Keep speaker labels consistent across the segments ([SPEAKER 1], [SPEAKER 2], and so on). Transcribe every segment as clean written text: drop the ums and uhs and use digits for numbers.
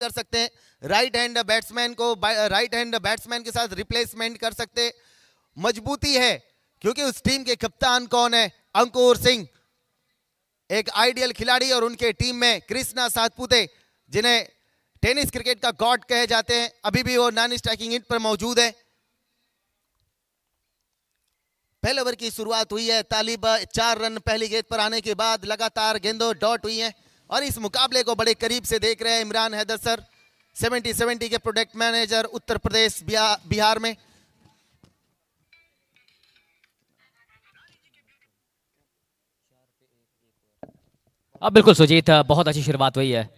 [SPEAKER 1] कर सकते हैं, राइट हैंड बैट्समैन के साथ रिप्लेसमेंट कर सकते। मजबूती है क्योंकि उस टीम के कप्तान कौन है, अंकुर सिंह, एक आइडियल खिलाड़ी, और उनके टीम में कृष्णा सातपुते जिन्हें टेनिस क्रिकेट का गॉड कहे जाते हैं, अभी भी वो नॉन स्ट्राइकिंग हिट पर मौजूद है। पहले ओवर की शुरुआत हुई है, तालिब 4 रन पहली गेंद पर आने के बाद लगातार गेंदों डॉट हुई हैं और इस मुकाबले को बड़े करीब से देख रहे हैं इमरान हैदर सर, 70-70 के प्रोडक्ट मैनेजर उत्तर प्रदेश बिहार में।
[SPEAKER 2] अब बिल्कुल सुजीत, बहुत अच्छी शुरुआत हुई है,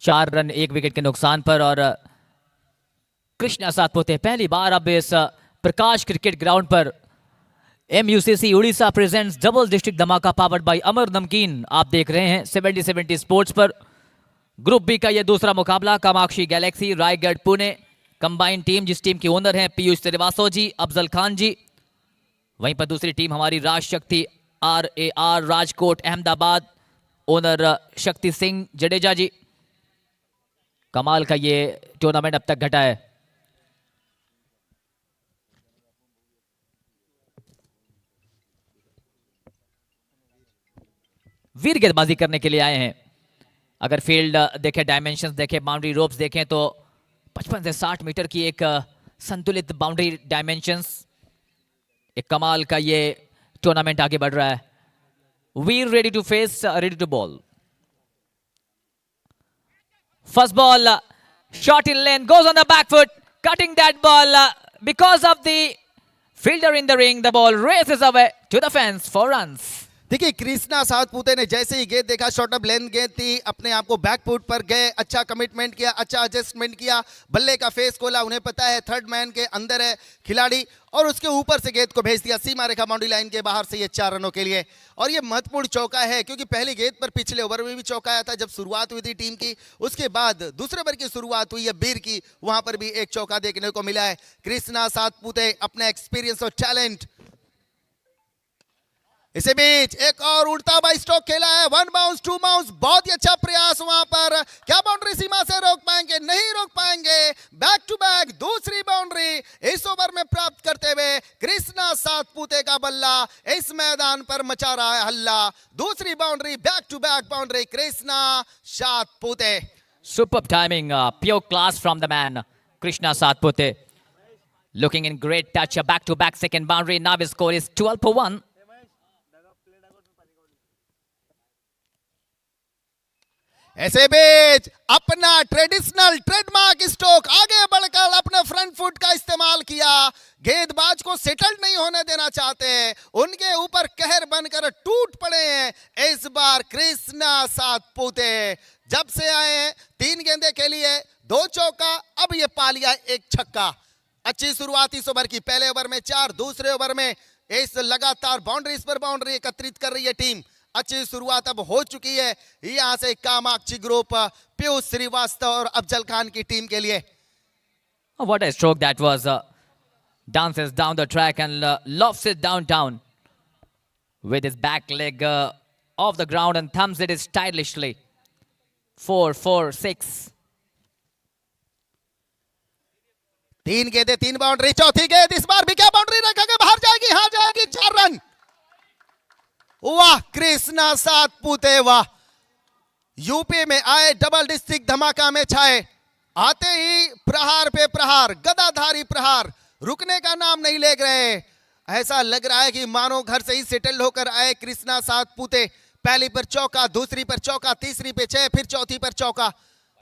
[SPEAKER 2] 4 रन 1 विकेट के नुकसान पर, और कृष्णा सातपुते पहली बार अब इस प्रकाश क्रिकेट ग्राउंड पर MUCC Orissa presents double district धमाका पावर्ड बाय अमर नमकीन आप देख रहे हैं 70-70 स्पोर्ट्स पर। ग्रुप बी का यह दूसरा मुकाबला Kamakshi Galaxy Raigarh Pune combined team, जिस टीम के ओनर हैं पीयूष श्रीवास्तव जी, अफजल खान जी। वहीं पर दूसरी टीम हमारी राज शक्ति RAR राजकोट अहमदाबाद, ओनर शक्ति सिंह जडेजा जी। कमाल का ये टूर्नामेंट अब तक घटा है। वीर गेंदबाजी करने के लिए आए हैं। अगर फील्ड देखें, डायमेंशंस देखें, बाउंड्री रोप्स देखें तो 55 से 60 मीटर की एक संतुलित बाउंड्री डायमेंशंस। एक कमाल का ये टूर्नामेंट आगे बढ़ रहा है। Veer ready to face, ready to bowl. First ball, shot in lane, goes on the back foot, cutting that ball because of the fielder in the ring. The ball races away to the fence for runs.
[SPEAKER 1] देखिए कृष्णा सातपुते ने जैसे ही गेंद देखा, short of length गेंद थी, अपने आप को बैक फुट पर गए, अच्छा कमिटमेंट किया, अच्छा एडजस्टमेंट किया, बल्ले का फेस खोला, उन्हें पता है थर्ड मैन के अंदर है खिलाड़ी, और उसके ऊपर से गेंद को भेज दिया सीमा रेखा बाउंड्री लाइन के बाहर से, ये 4 रनों के लिए। और ये महत्वपूर्ण चौका है क्योंकि पहली गेंद पर पिछले ओवर में भी चौका आया था जब शुरुआत हुई थी टीम की, उसके बाद दूसरे ओवर की शुरुआत हुई है बीर की, वहां पर भी एक चौका देखने को मिला है। कृष्णा सातपुते अपने एक्सपीरियंस और टैलेंट। इसी बीच एक और उड़ता हुआ स्ट्रोक खेला है, 1 बाउंस 2 बाउंस, बहुत ही अच्छा प्रयास वहां पर। क्या बाउंड्री सीमा से रोक पाएंगे? नहीं रोक पाएंगे। बैक टू बैक दूसरी बाउंड्री इस ओवर में प्राप्त करते हुए कृष्णा सातपुते का बल्ला इस मैदान पर मचा रहा है हल्ला। दूसरी boundary, back to back boundary, Krishna Satpute.
[SPEAKER 2] Superb timing, pure class from the man, Krishna Satpute. Looking in great touch, a back-to-back second boundary. Now his score is 12-1.
[SPEAKER 1] ऐसे बीच अपना ट्रेडिशनल ट्रेडमार्क स्ट्रोक आगे बढ़कर अपने फ्रंट फुट का इस्तेमाल किया। गेंदबाज को सेटल्ड नहीं होने देना चाहते हैं, उनके ऊपर कहर बनकर टूट पड़े हैं इस बार कृष्णा सातपुते। जब से आए हैं 3 गेंदे के लिए 2 चौका, अब ये पा लिया 1 छक्का। अच्छी शुरुआत इस ओवर की, पहले ओवर में 4, दूसरे ओवर में इस लगातार बाउंड्रीज पर बाउंड्री एकत्रित कर रही है टीम। अच्छी शुरुआत अब हो चुकी है यहां से कामाक्षी ग्रुप पीयूष श्रीवास्तव और अफजल खान की टीम के लिए।
[SPEAKER 2] What a stroke that was. Dances down the track and lofts it downtown with his back leg off the ground and thumbs it stylishly. 4-4-6.
[SPEAKER 1] 3 गेंदे 3 बाउंड्री, चौथी गेंद इस बार भी क्या बाउंड्री रखेंगे? बाहर जाएगी, हाँ जाएगी, 4 रन। वाह कृष्णा सातपुते वाह। यूपी में आए, डबल डिस्ट्रिक्ट धमाका में छाए, आते ही प्रहार पे प्रहार, गदाधारी प्रहार, रुकने का नाम नहीं ले रहे। ऐसा लग रहा है कि मानो घर से ही सेटल होकर आए कृष्णा सातपुते। पहली पर चौका, दूसरी पर चौका, तीसरी पे 6, फिर चौथी पर चौका,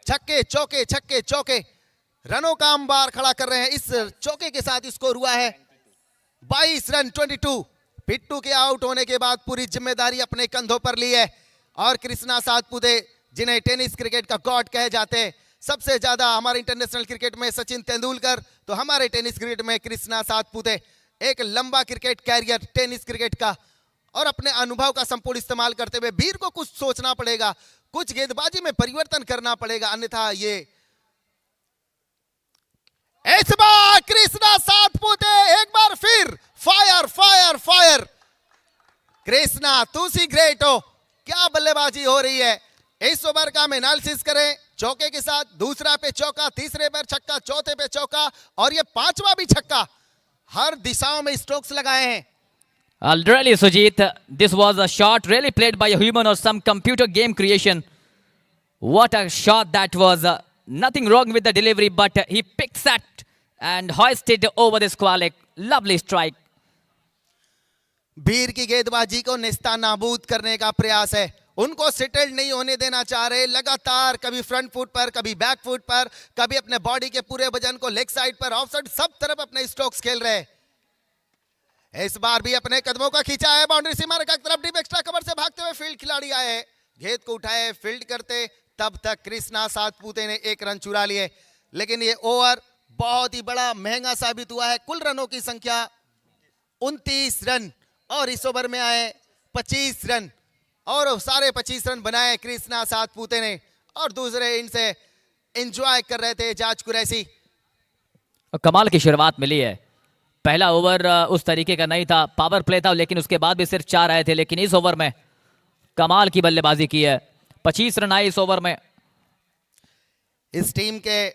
[SPEAKER 1] छक्के चौके छक्के चौके, रनों का अंबार खड़ा कर रहे हैं। इस चौके के साथ स्कोर हुआ है 22 रन 22। पिट्टू के आउट होने के बाद पूरी जिम्मेदारी अपने कंधों पर ली है और कृष्णा सातपुते जिन्हें टेनिस क्रिकेट का गॉड कहे जाते हैं, सबसे ज्यादा हमारे इंटरनेशनल क्रिकेट में सचिन तेंदुलकर, तो हमारे टेनिस क्रिकेट में कृष्णा सातपुते। एक लंबा क्रिकेट कैरियर टेनिस क्रिकेट का और अपने अनुभव का संपूर्ण इस्तेमाल करते हुए वीर को कुछ सोचना पड़ेगा, कुछ गेंदबाजी में परिवर्तन करना पड़ेगा, अन्यथा ये। इस बार कृष्णा सातपुते एक बार फिर फायर फायर फायर। कृष्णा तुसी ग्रेट हो, क्या बल्लेबाजी हो रही है। इस ओवर का हम एनालिसिस करें चौके के साथ दूसरा पे चौका, तीसरे पर छक्का, चौथे पे चौका और ये पांचवा भी छक्का। हर दिशाओं में स्ट्रोक्स लगाए हैं।
[SPEAKER 2] Really, Sujit, this was a shot really played by a human or some computer game creation. What a shot that was. Nothing wrong with the delivery, but he picks that and hoisted over the squall. Lovely strike.
[SPEAKER 1] बीर की गेंदबाजी को निस्ता नाबूद करने का प्रयास है। उनको settled नहीं होने देना चाह रहे। लगातार कभी फ्रंट फुट पर, कभी बैक फुट पर, कभी अपने बॉडी के पूरे वजन को लेग साइड पर, ऑफ साइड, सब तरफ अपने स्ट्रोक्स खेल रहे। इस बार भी अपने कदमों का खींचा है। बाउंड्री सीमा रेखा की तरफ डीप एक्स्ट्रा कवर से भागते हुए फील्ड खिलाड़ी आए। गेंद को उठाए, फील्ड करते, तब तक कृष्णा सातपुते ने 1 रन चुरा लिए। लेकिन ये ओवर बहुत ही बड़ा महंगा साबित हुआ है। कुल रनों की संख्या 29 रन और इस ओवर में आए 25 रन और सारे 25 रन बनाए कृष्णा सातपुते ने। और दूसरे इनसे एंजॉय कर रहे थे एजाज कुरैशी।
[SPEAKER 2] कमाल की शुरुआत मिली है। पहला ओवर उस तरीके का नहीं था, पावर प्ले था, लेकिन उसके बाद भी सिर्फ 4 आए थे। लेकिन इस ओवर में कमाल की बल्लेबाजी की है। 25 रन आए इस ओवर में।
[SPEAKER 1] इस टीम के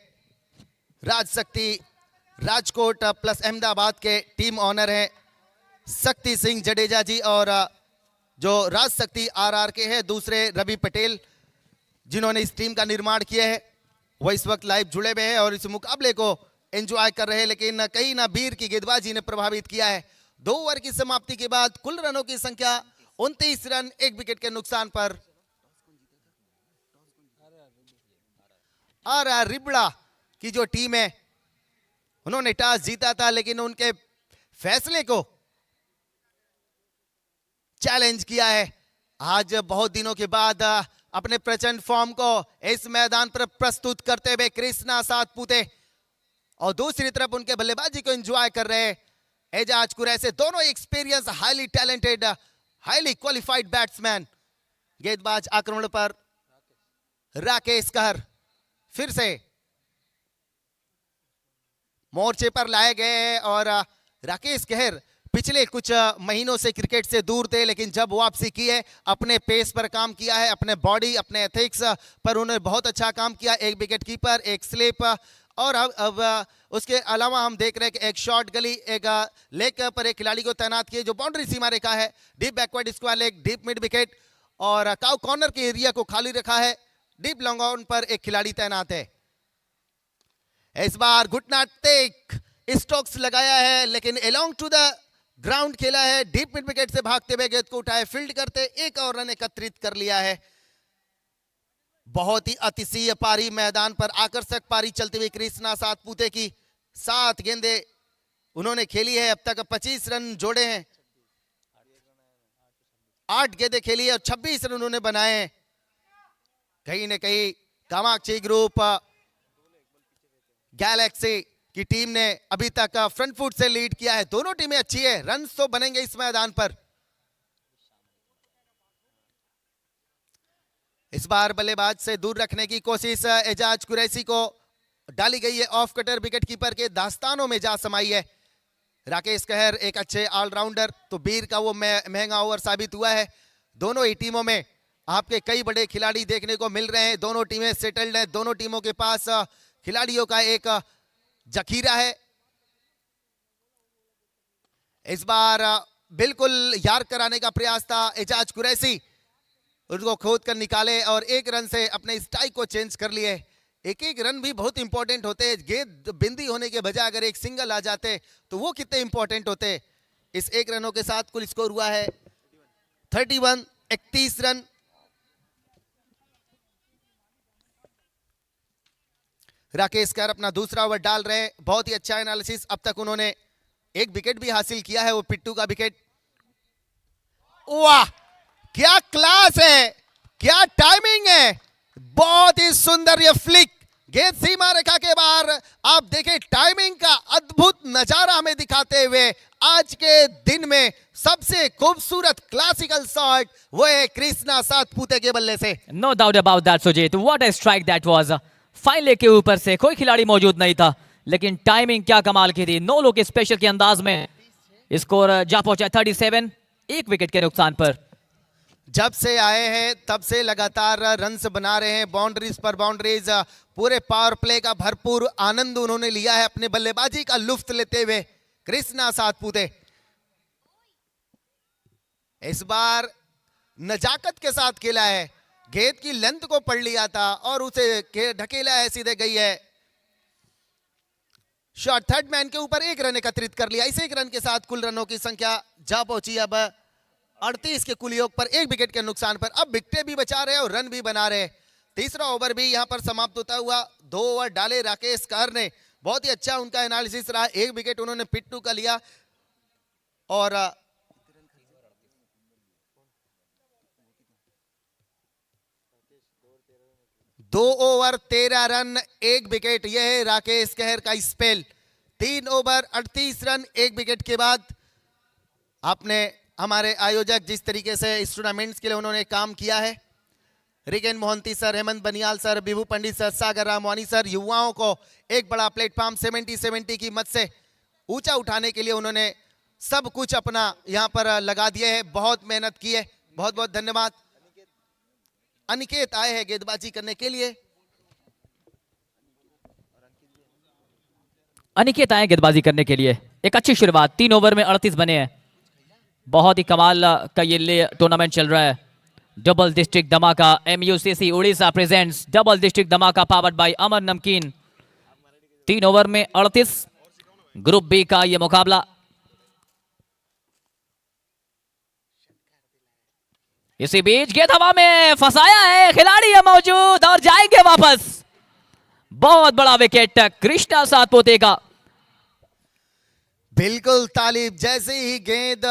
[SPEAKER 1] राजशक्ति राजकोट प्लस अहमदाबाद के टीम ऑनर हैं शक्ति सिंह जडेजा जी, और जो राजशक्ति आरआर के हैं दूसरे रवि पटेल, जिन्होंने इस टीम का निर्माण किया है, वो इस वक्त लाइव जुड़े हुए हैं और इस मुकाबले को एंजॉय कर रहे हैं। लेकिन कहीं ना बीर की गेंदबाजी ने प्रभावित किया है। 2 ओवर की समाप्ति के बाद कुल रनों की संख्या 29 रन, 1 विकेट के नुकसान पर। आरआर रिबड़ा की जो टीम है, उन्होंने टॉस जीता था, लेकिन उनके फैसले को चैलेंज किया है। आज बहुत दिनों के बाद अपने प्रचंड फॉर्म को इस मैदान पर प्रस्तुत करते हुए कृष्णा सातपुते और दूसरी तरफ उनके बल्लेबाजी को एंजॉय कर रहे एजाज कुरैशी। दोनों experience, highly talented, highly qualified batsman. गेंदबाज आक्रमण पर राकेश कहर फिर से मोर्चे पर लाए गए और राकेश कहर पिछले कुछ महीनों से क्रिकेट से दूर थे, लेकिन जब वापसी की है अपने पेस पर काम किया है, अपने बॉडी, अपने एथिक्स पर उन्होंने बहुत अच्छा काम किया। 1 विकेट कीपर, 1 स्लिप और अब उसके अलावा हम देख रहे हैं कि 1 शॉर्ट गली, 1 लेग पर एक खिलाड़ी को तैनात किए जो बाउंड्री सीमा रेखा है। Deep backward square leg, deep mid wicket और काउ कॉर्नर के एरिया को खाली रखा है। डीप लॉन्ग ऑन पर एक खिलाड़ी तैनात है। इस बार घुटना टेक स्ट्रोक्स लगाया है, लेकिन अलोंग टू द ग्राउंड खेला है। डीप मिड विकेट से भागते हुए गेंद को उठाए, फील्ड करते 1 और रन एकत्रित कर लिया है। बहुत ही अतिशीय पारी, मैदान पर आकर्षक पारी चलती हुई कृष्णा सातपुते की। 7 गेंदें उन्होंने खेली है, अब तक 25 रन जोड़े हैं। 8 गेंदें खेली है और 26 रन उन्होंने बनाए हैं। कहीं ना कहीं कामाक्षी ग्रुप गैलेक्सी की टीम ने अभी तक फ्रंट फुट से लीड किया है। दोनों टीमें अच्छी है, रन तो बनेंगे इस मैदान पर। इस बार बल्लेबाज से दूर रखने की कोशिश एजाज कुरैशी को डाली गई है। ऑफ कटर विकेट कीपर के दास्तानों में जा समाई है। राकेश कहर एक अच्छे ऑलराउंडर, तो बीर का वो महंगा ओवर साबित हुआ है। दोनों ही टीमों में आपके कई बड़े खिलाड़ी देखने को मिल रहे हैं। दोनों टीमें सेटल्ड हैं, दोनों टीमों के पास खिलाड़ियों का एक जखीरा है। इस बार बिल्कुल यार कराने का प्रयास था एजाज कुरैशी, उसको खोद कर निकाले और 1 रन से अपने स्ट्राइक को चेंज कर लिए। 1-1 रन भी बहुत इंपॉर्टेंट होते हैं। गेंद बिंदी होने के बजाय अगर एक सिंगल आ जाते तो वो कितने इंपॉर्टेंट होते। इस 1 रनों के साथ कुल स्कोर हुआ है 31, 31 रन। राकेश कहर अपना दूसरा ओवर डाल रहे हैं। बहुत ही अच्छा एनालिसिस। अब तक उन्होंने 1 विकेट भी हासिल किया है, वो पिट्टू का विकेट। वाह, क्या क्लास है, क्या टाइमिंग है, बहुत ही सुंदर ये फ्लिक। गेंद सीमा रेखा के बाहर। आप देखें टाइमिंग का अद्भुत नजारा हमें दिखाते हुए आज के दिन में सबसे खूबसूरत क्लासिकल शॉट वो है कृष्णा सातपुते के बल्ले से।
[SPEAKER 2] No doubt about that Sujit, what a strike that was. Fine leg के ऊपर से कोई खिलाड़ी मौजूद नहीं था, लेकिन टाइमिंग क्या कमाल की थी। नो लुक स्पेशल के अंदाज में स्कोर जा पहुंचा 37, 1 विकेट के नुकसान पर।
[SPEAKER 1] जब से आए हैं तब से लगातार रन्स बना रहे हैं, बाउंड्रीज पर बाउंड्रीज, पूरे पावर प्ले का भरपूर आनंद उन्होंने लिया है, अपने बल्लेबाजी का लुफ्त लेते हुए कृष्णा सातपुते। इस बार नजाकत के साथ खेला है, गेंद की लेंथ को पढ़ लिया था और उसे ढकेला है, सीधे गई है शॉट। थर्ड मैन के ऊपर 1 रन एकत्रित कर लिया। इस 1 रन के साथ कुल रनों की संख्या जा पहुंची अब 38 के कुल योग पर, 1 विकेट के नुकसान पर। अब विकेटें भी बचा रहे और रन भी बना रहे। तीसरा ओवर भी यहां पर समाप्त होता हुआ, 2 ओवर डाले राकेश कहर ने, बहुत ही अच्छा उनका एनालिसिस रहा। 1 विकेट उन्होंने पिट्टू का लिया और 2 ओवर 13 रन 1 विकेट, यह है राकेश कहर का स्पेल। 3 ओवर 38 रन 1 विकेट के बाद आपने हमारे आयोजक जिस तरीके से इस टूर्नामेंट्स के लिए उन्होंने काम किया है, Riken Mohanty sir, Hemant Baniyal sir, Vibhu Pandit sir, Sagar Ramwani sir, युवाओं को एक बड़ा प्लेटफॉर्म 70-70 की मत से ऊंचा उठाने के लिए उन्होंने सब कुछ अपना यहां पर लगा दिए है, बहुत मेहनत की है। बहुत बहुत धन्यवाद। अनिकेत आए हैं गेंदबाजी करने के लिए।
[SPEAKER 2] अनिकेत आए गेंदबाजी करने के लिए। एक अच्छी शुरुआत, 3 ओवर में 38 बने हैं। बहुत ही कमाल का ये टूर्नामेंट चल रहा है। डबल डिस्ट्रिक्ट धमाका, MUCC Orissa presents double district धमाका पावर्ड बाय अमर नमकीन। 3 ओवर में 38, ग्रुप बी का ये मुकाबला। इसी बीच गेंद हवा में फंसाया है, खिलाड़ी है मौजूद और जाएंगे वापस। बहुत बड़ा विकेट कृष्णा सातपुते का।
[SPEAKER 1] बिल्कुल तालिब, जैसे ही गेंद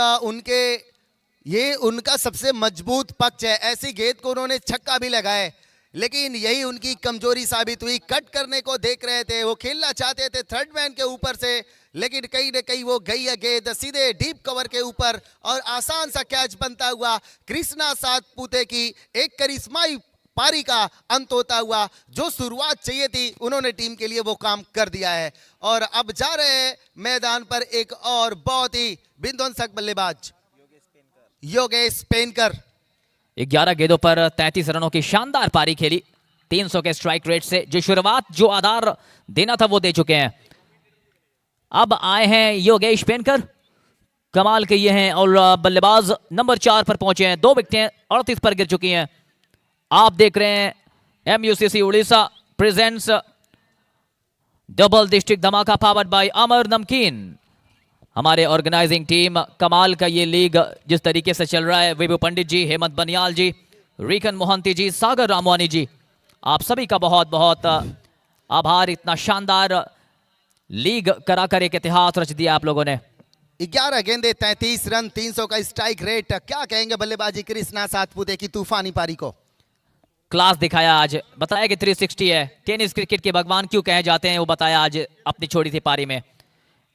[SPEAKER 1] ये उनका सबसे मजबूत पक्ष है। ऐसी गेंद को उन्होंने छक्का भी लगाया, लेकिन यही उनकी कमजोरी साबित हुई। कट करने को देख रहे थे, वो खेलना चाहते थे थर्ड मैन के ऊपर से, लेकिन कहीं ना कहीं वो गई है गेंद सीधे डीप कवर के ऊपर और आसान सा कैच बनता हुआ कृष्णा सातपुते की एक करिश्माई पारी का अंत होता हुआ। जो शुरुआत चाहिए थी उन्होंने टीम के लिए वो काम कर दिया है। और अब जा रहे हैं मैदान पर एक और बहुत ही विध्वंसक बल्लेबाज योगेश पेनकर।
[SPEAKER 2] 11 गेंदों पर 33 रनों की शानदार पारी खेली 300 के स्ट्राइक रेट से। जो शुरुआत जो आधार देना था वो दे चुके हैं। अब आए हैं योगेश पेनकर, कमाल के ये हैं और बल्लेबाज नंबर 4 पर पहुंचे हैं। 2 विकेटें 38 पर गिर चुकी हैं। आप देख रहे हैं MUCC Orissa presents double district धमाका पावर्ड बाय अमर नमकीन। हमारे ऑर्गेनाइजिंग टीम, कमाल का ये लीग जिस तरीके से चल रहा है, विभू पंडित जी, हेमंत बनियाल जी, रिकन मोहंती जी, सागर रामवानी जी, आप सभी का बहुत बहुत आभार। इतना शानदार लीग कराकर एक इतिहास रच दिया आप लोगों ने।
[SPEAKER 1] 11 गेंदे 33 रन 300 का स्ट्राइक रेट। क्या कहेंगे बल्लेबाजी कृष्णा सातपुते की तूफानी पारी को?
[SPEAKER 2] क्लास दिखाया आज, बताया कि 360 है। टेनिस क्रिकेट के भगवान क्यों कहे जाते हैं वो बताया आज अपनी छोटी सी पारी में।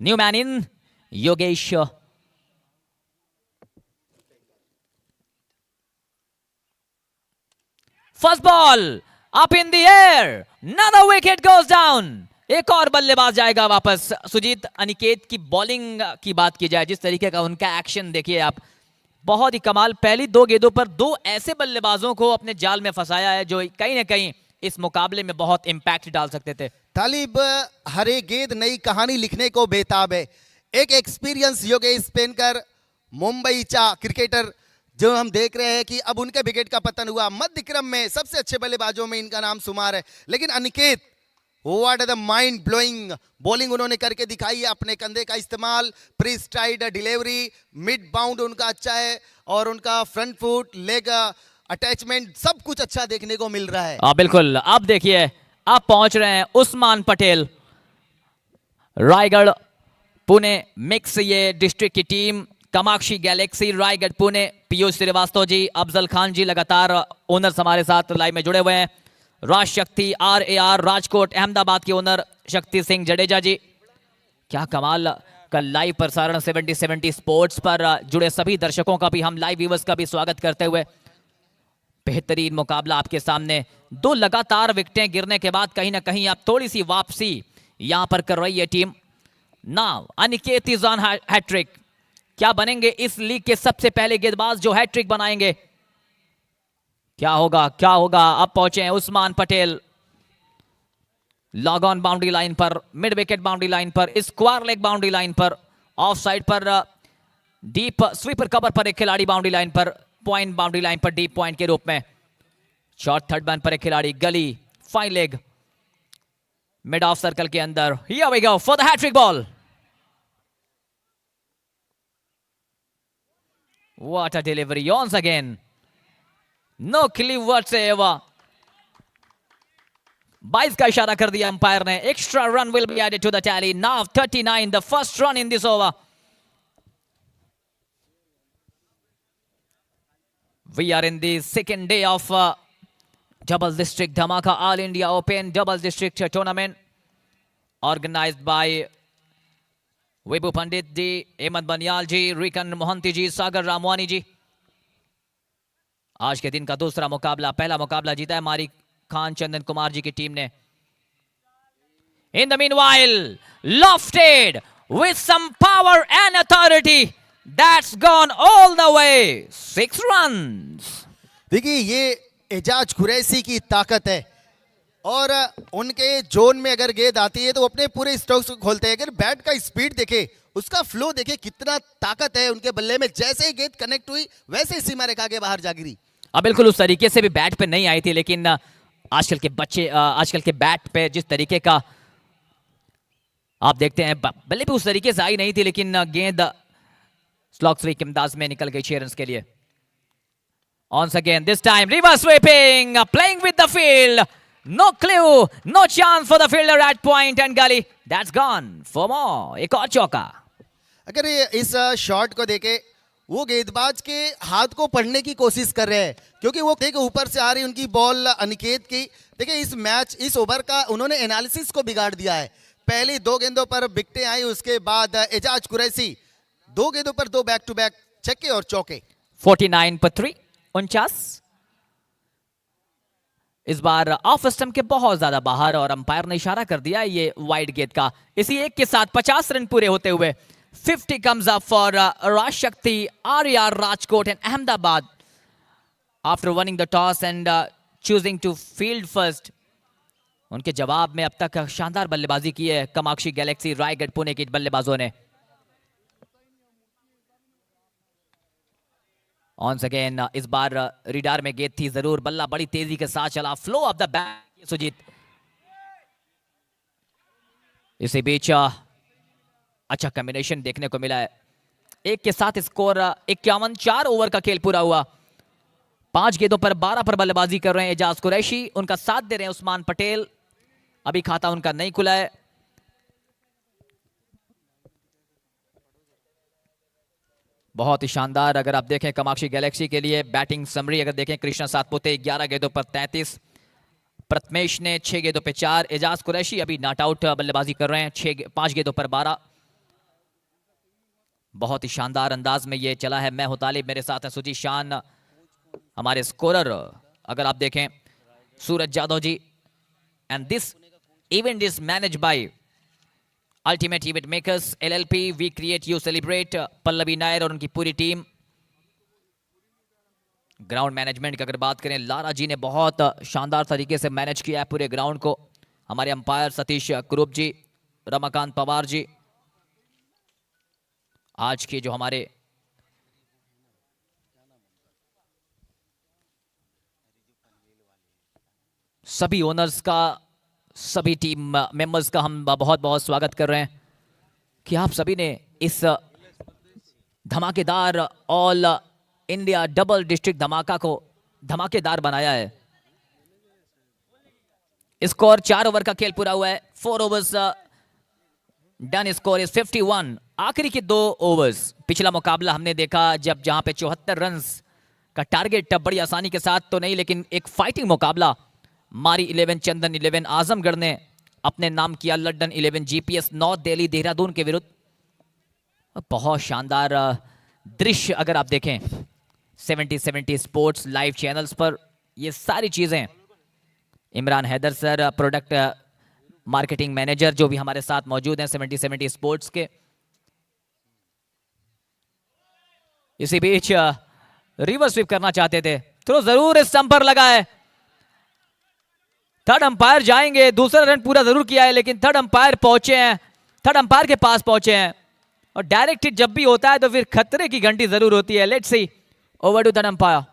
[SPEAKER 2] New man in Yogesh. First ball up in the air, another wicket goes down। एक और बल्लेबाज जाएगा वापस। सुजीत, अनिकेत की बॉलिंग की बात की जाए, जिस तरीके का उनका एक्शन देखिए आप, बहुत ही कमाल। पहली 2 गेंदों पर 2 ऐसे बल्लेबाजों को अपने जाल में फंसाया है जो कहीं ना कहीं इस मुकाबले में बहुत इंपैक्ट डाल सकते थे।
[SPEAKER 1] तालिब, हर एक गेंद नई कहानी लिखने को बेताब है। एक एक्सपीरियंस योगेश पेनकर, मुंबई चा क्रिकेटर, जो हम देख रहे हैं कि अब उनके विकेट का पतन हुआ। मध्य क्रम में सबसे अच्छे बल्लेबाजों में इनका नाम शुमार है। लेकिन Aniket, what the mind blowing bowling उन्होंने करके दिखाई है। अपने कंधे का इस्तेमाल, pre STRIDE delivery, mid bound उनका अच्छा है और उनका फ्रंट फुट, लेग अटैचमेंट, सब कुछ अच्छा देखने को मिल रहा है।
[SPEAKER 2] बिल्कुल। अब देखिए, अब पहुंच रहे हैं उस्मान पटेल, रायगढ़ पुणे मिक्स ये डिस्ट्रिक्ट की टीम, कामाक्षी गैलेक्सी रायगढ़ पुणे। पीयूष श्रीवास्तव जी, अफजल खान जी लगातार ओनर्स हमारे साथ लाइव में जुड़े हुए हैं। राज शक्ति RAR राजकोट अहमदाबाद के ओनर शक्ति सिंह जडेजा जी। क्या कमाल का लाइव प्रसारण 70-70 स्पोर्ट्स पर जुड़े सभी दर्शकों का भी, हम लाइव व्यूअर्स का भी स्वागत करते हुए बेहतरीन मुकाबला आपके सामने। 2 लगातार विकेटें गिरने के बाद कहीं ना कहीं आप थोड़ी सी वापसी यहां पर कर रही है team. Now Aniket is on hattrick. क्या बनेंगे इस लीग के सबसे पहले गेंदबाज जो हैट्रिक बनाएंगे? क्या होगा क्या होगा? अब पहुंचे हैं Usman Patel log on boundary line पर, मिड विकेट बाउंड्री लाइन पर, स्क्वायर लेग बाउंड्री लाइन पर, ऑफ साइड पर डीप स्वीपर कवर पर एक खिलाड़ी बाउंड्री लाइन पर, पॉइंट बाउंड्री लाइन पर डीप पॉइंट के रूप में। शॉर्ट थर्ड मैन पर एक खिलाड़ी, gully fine leg mid off circle के अंदर। Here we go for the hattrick ball. What a delivery once again. No clue whatsoever. 22 का इशारा कर दिया अंपायर ने। Extra run will be added to the tally. Now 39, the first run in this over. We are in the second day of Double District Dhamaka All India Open Double District Tournament organized by Vibhu Pandit ji, Ahmed Banyal ji, Rikan Mohanty ji, Sagar Ramwani ji। आज के दिन का दूसरा मुकाबला, पहला मुकाबला जीता है मारी खान चंदन कुमार जी की टीम ने। In the meanwhile, lofted with some power and authority, that's gone all the way, 6 runs।
[SPEAKER 1] देखिए ये एजाज कुरैशी की ताकत है और उनके जोन में अगर गेंद आती है तो वो अपने पूरे स्ट्रोक्स को खोलते हैं। अगर बैट का स्पीड देखे, उसका फ्लो देखे, कितना ताकत है उनके बल्ले में। जैसे ही गेंद कनेक्ट हुई वैसे ही सीमा रेखा के बाहर जा गिरी।
[SPEAKER 2] अब बिल्कुल उस तरीके से भी बैट पे नहीं आई थी, लेकिन आजकल के बच्चे आजकल के बैट पे जिस तरीके का आप देखते हैं, बल्ले पे उस तरीके से आई नहीं थी, लेकिन गेंद स्लॉग स्वीप के अंदाज में निकल गई 6 रन के लिए। Once again, this time reverse sweeping, playing with the field, no clue, no chance for the fielder at point and gully, that's gone for more। एक और चौका।
[SPEAKER 1] अगर ये इस शॉट को देखे, वो गेंदबाज के हाथ को पढ़ने की कोशिश कर रहे हैं, क्योंकि वो देखिए ऊपर से आ रही उनकी बॉल अनिकेत की। देखिए इस मैच, इस ओवर का उन्होंने एनालिसिस को बिगाड़ दिया है। पहली 2 गेंदों पर विकेटें आई, उसके बाद एजाज कुरैशी 2 गेंदों पर 2 बैक टू बैक छक्के और चौके।
[SPEAKER 2] 49 पर 3, 49। इस बार ऑफ स्टंप के बहुत ज्यादा बाहर और अंपायर ने इशारा कर दिया ये वाइड गेंद का। इसी एक के साथ 50 रन पूरे होते हुए 50 comes up for Rajshakti, RR Rajkot and Ahmedabad after winning the toss and choosing to field first। उनके जवाब में अब तक शानदार बल्लेबाजी की है कामाक्षी गैलेक्सी रायगढ़ पुणे के बल्लेबाजों ने। Once again, इस बार रिडार में गेंद थी जरूर, बल्ला बड़ी तेजी के साथ चला, flow of the back Sujit. इसी बीच अच्छा कॉम्बिनेशन देखने को मिला है। एक के साथ स्कोर 51, 4 ओवर का खेल पूरा हुआ। 5 गेंदों पर 12 पर बल्लेबाजी कर रहे हैं एजाज कुरैशी, उनका साथ दे रहे हैं उस्मान पटेल। अभी खाता उनका नहीं खुला है। बहुत ही शानदार अगर आप देखें कामाक्षी गैलेक्सी के लिए बैटिंग समरी अगर देखें, कृष्णा सातपुते 11 गेंदों पर 33, प्रथमेश ने 6 गेंदों पर 4, एजाज कुरैशी अभी नॉट आउट बल्लेबाजी कर रहे हैं 5 गेंदों पर 12। बहुत ही शानदार अंदाज में ये चला है। मैं हूं तालिब, मेरे साथ है सुजीत शान, हमारे स्कोरर अगर आप देखें Suraj Jadhav ji. And this event is manage by ultimate event makers LLP, we create you celebrate, Pallavi Nayar और उनकी पूरी टीम। ग्राउंड मैनेजमेंट की अगर बात करें, लारा जी ने बहुत शानदार तरीके से मैनेज किया है पूरे ग्राउंड को। हमारे अंपायर सतीश कुरूप जी, रमाकांत पवार जी। आज के जो हमारे सभी ओनर्स का, सभी टीम मेंबर्स का हम बहुत बहुत स्वागत कर रहे हैं कि आप सभी ने इस धमाकेदार ऑल इंडिया डबल डिस्ट्रिक्ट धमाका को धमाकेदार बनाया है। स्कोर 4 ओवर का खेल पूरा हुआ है। 4 ओवर्स डन, स्कोर इज 51। आखिरी के 2 ओवर्स, पिछला मुकाबला हमने देखा जब जहां पे 74 रन का टारगेट बड़ी आसानी के साथ तो नहीं, लेकिन एक फाइटिंग मुकाबला मारी 11 चंदन 11 आजमगढ़ ने अपने नाम किया London 11 GPS north Delhi Dehradun के विरुद्ध। बहुत शानदार दृश्य अगर आप देखें 70 स्पोर्ट्स लाइव चैनल्स पर, ये सारी चीजें Imran Haider sir product marketing manager जो भी हमारे साथ मौजूद हैं 70 स्पोर्ट्स के। इसी बीच रिवर्स स्वीप करना चाहते थे, थ्रो जरूर स्टंप पर लगा है। थर्ड अंपायर जाएंगे, दूसरा रन पूरा जरूर किया है लेकिन थर्ड अंपायर पहुंचे हैं, थर्ड अंपायर के पास पहुंचे हैं। और डायरेक्ट हिट जब भी होता है तो फिर खतरे की घंटी जरूर होती है। Let's see, over to third umpire.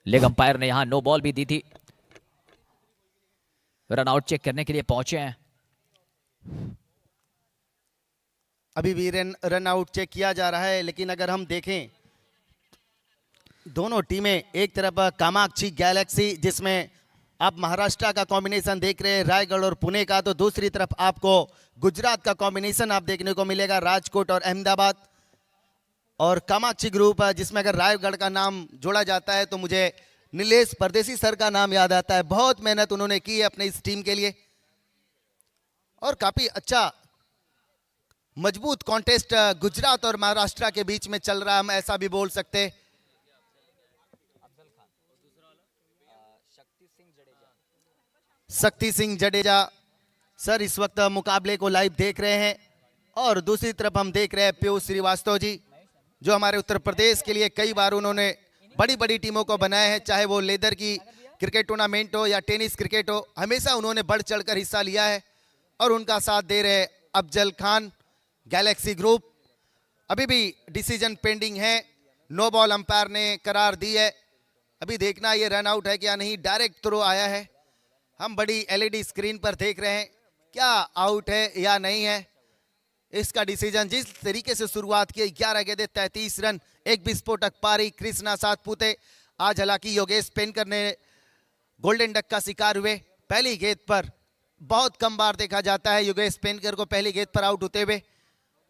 [SPEAKER 2] Leg umpire ने यहां नो बॉल भी दी थी। रन आउट चेक करने के लिए पहुंचे हैं।
[SPEAKER 1] अभी भी रन आउट चेक किया जा रहा है, लेकिन अगर हम देखें दोनों टीमें, एक तरफ कामाक्षी गैलेक्सी जिसमें आप महाराष्ट्र का कॉम्बिनेशन देख रहे हैं, रायगढ़ और पुणे का, तो दूसरी तरफ आपको गुजरात का कॉम्बिनेशन आप देखने को मिलेगा, राजकोट और अहमदाबाद। और कामाक्षी ग्रुप जिसमें अगर रायगढ़ का नाम जोड़ा जाता है तो मुझे नीलेश परदेसी सर का नाम याद आता है। बहुत मेहनत उन्होंने की है अपने इस टीम के लिए और काफी अच्छा मजबूत कॉन्टेस्ट गुजरात और महाराष्ट्र के बीच में चल रहा है, हम ऐसा भी बोल सकते। शक्ति सिंह जडेजा सर इस वक्त मुकाबले को लाइव देख रहे हैं और दूसरी तरफ हम देख रहे हैं पीयूष श्रीवास्तव जी, जो हमारे उत्तर प्रदेश के लिए कई बार उन्होंने बड़ी बड़ी टीमों को बनाया है, चाहे वो लेदर की क्रिकेट टूर्नामेंट हो या टेनिस क्रिकेट हो, हमेशा उन्होंने बढ़ चढ़कर हिस्सा लिया है। और उनका साथ दे रहे अफजल खान गैलेक्सी ग्रुप। अभी भी डिसीजन पेंडिंग है, नो बॉल अंपायर ने करार दी है। अभी देखना ये रन आउट है क्या नहीं, डायरेक्ट थ्रो आया है। हम बड़ी एलईडी स्क्रीन पर देख रहे हैं क्या आउट है या नहीं है। इसका डिसीजन जिस तरीके से शुरुआत की, 11 गेंदें 33 रन, एक विस्फोटक पारी कृष्णा सातपुते। आज हालांकि योगेश पेनकर ने गोल्डन डक का शिकार हुए। पहली गेंद पर बहुत कम बार देखा जाता है योगेश पेनकर को पहली गेंद पर आउट होते हुए।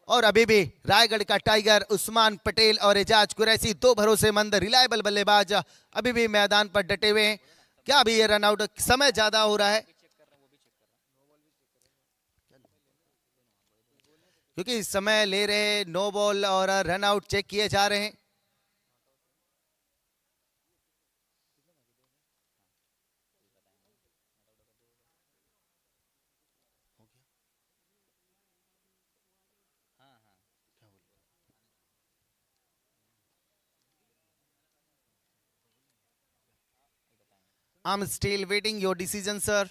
[SPEAKER 1] और अभी भी रायगढ़ का टाइगर उस्मान पटेल और एजाज कुरैशी, दो भरोसेमंद रिलायबल बल्लेबाज अभी भी मैदान पर डटे हुए हैं। क्या अभी ये रन आउट, समय ज्यादा हो रहा है क्योंकि समय ले रहे, नो बॉल और रन आउट चेक किए जा रहे हैं। I'm still waiting your decision, sir.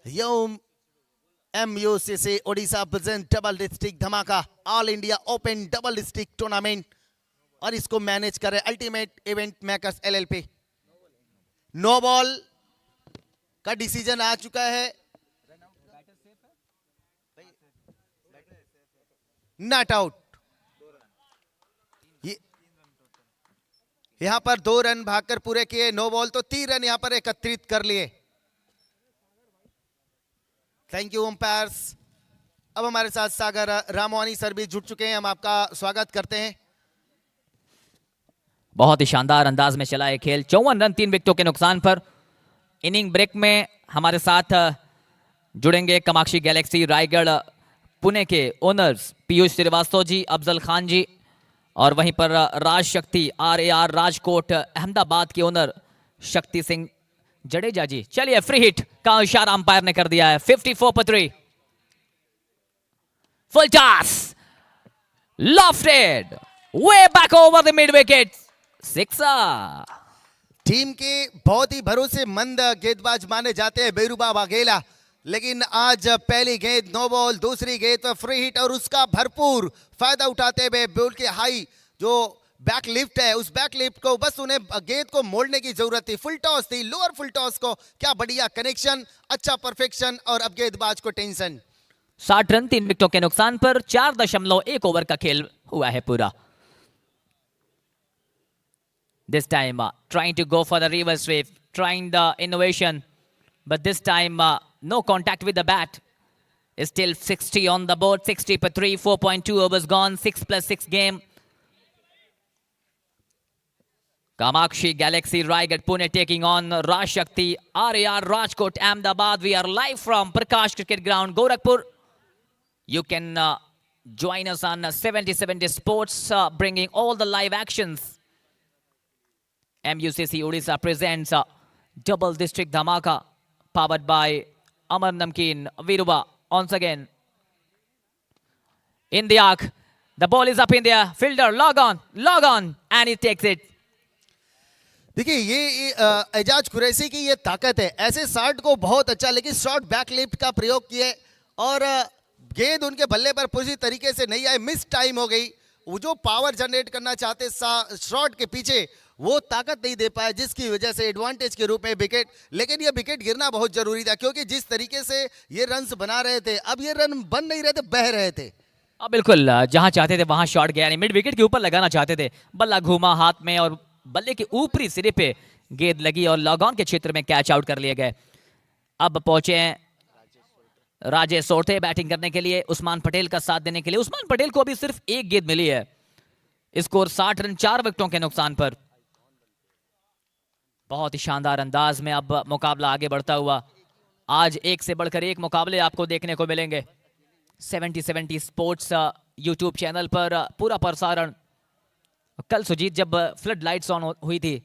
[SPEAKER 1] Yo, MUCC Odisha present double district धमाका all India open double district tournament और इसको मैनेज कर रहे ultimate event makers LLP। No ball का डिसीजन आ चुका है, नॉट आउट। यहां पर 2 रन भागकर पूरे किए, नो बॉल तो 3 रन यहां पर एकत्रित कर लिए। Thank you umpires. अब हमारे साथ सागर रामवानी सर भी जुड़ चुके हैं, हम आपका स्वागत करते हैं।
[SPEAKER 2] बहुत ही शानदार अंदाज में चला है खेल। 54 रन 3 विकेटों के नुकसान पर। इनिंग ब्रेक में हमारे साथ जुड़ेंगे कामाक्षी गैलेक्सी रायगढ़ पुणे के ओनर्स पीयूष श्रीवास्तव जी, अफजल खान जी, और वहीं पर राज शक्ति RAR राजकोट अहमदाबाद के ओनर शक्ति सिंह जडेजा जी। चलिए, फ्री हिट का इशारा अंपायर ने कर दिया है। 54 पर 3, full toss, lofted, way back over the mid wicket, sixer.
[SPEAKER 1] Team के बहुत ही भरोसेमंद गेंदबाज माने जाते हैं बेरुबा वाघेला, लेकिन आज पहली गेंद नो बॉल, दूसरी गेंद पर फ्री हिट और उसका भरपूर फायदा उठाते हुए बॉल के हाई जो बैक लिफ्ट है, उस बैक लिफ्ट को बस उन्हें गेंद को मोड़ने की जरूरत थी। फुल टॉस थी, लोअर फुल टॉस को, क्या बढ़िया कनेक्शन, अच्छा परफेक्शन और अब गेंदबाज को टेंशन।
[SPEAKER 2] 60 रन 3 विकेटों के नुकसान पर 4.1 ओवर का खेल हुआ है पूरा। This time trying to go for the reverse sweep, trying the innovation, but this time no contact with the bat. Still 60 on the board, 60 per 3, 4.2 overs gone, 6+6 game. Kamakshi Galaxy Raigad Pune taking on Raj Shakti RAR Rajkot Ahmedabad. We are live from Prakash Cricket Ground, Gorakhpur. You can join us on 70/70 Sports, bringing all the live actions. MUCC Odisha presents Double District Dhamaka, powered by Amar Namkeen Viruba. Once again, in the arc, the ball is up in the air. Fielder, log on, and he takes it.
[SPEAKER 1] देखिए ये एजाज कुरैशी की ये ताकत है, ऐसे shot को बहुत अच्छा, लेकिन शॉट बैकलिफ्ट का प्रयोग किए और गेंद उनके बल्ले पर पूरी तरीके से नहीं आई, मिस टाइम हो गई। वो जो पावर जनरेट करना चाहते शॉट के पीछे वो ताकत नहीं दे पाए, जिसकी वजह से एडवांटेज के रूप में विकेट। लेकिन ये विकेट गिरना बहुत जरूरी था, क्योंकि जिस तरीके से ये रन्स बना रहे थे, अब ये रन बन नहीं रहे थे, बह रहे थे।
[SPEAKER 2] बिल्कुल, जहां चाहते थे वहां शॉट गया नहीं, मिड विकेट के ऊपर लगाना चाहते थे, बल्ला घूमा हाथ में और बल्ले के ऊपरी सिरे पे गेंद लगी और लॉग ऑन के क्षेत्र में कैच आउट कर लिए गए। अब पहुंचे हैं राजेश सोरथे बैटिंग करने के लिए, उस्मान पटेल का साथ देने के लिए। उस्मान पटेल को अभी सिर्फ एक गेंद मिली है, स्कोर 60 रन 4 विकेटों के नुकसान पर। बहुत ही शानदार अंदाज में अब मुकाबला आगे बढ़ता हुआ, आज एक से बढ़कर एक मुकाबले आपको देखने को मिलेंगे। 70/70 स्पोर्ट्स यूट्यूब चैनल पर पूरा प्रसारण। कल सुजीत जब फ्लड लाइट्स ऑन हुई थी,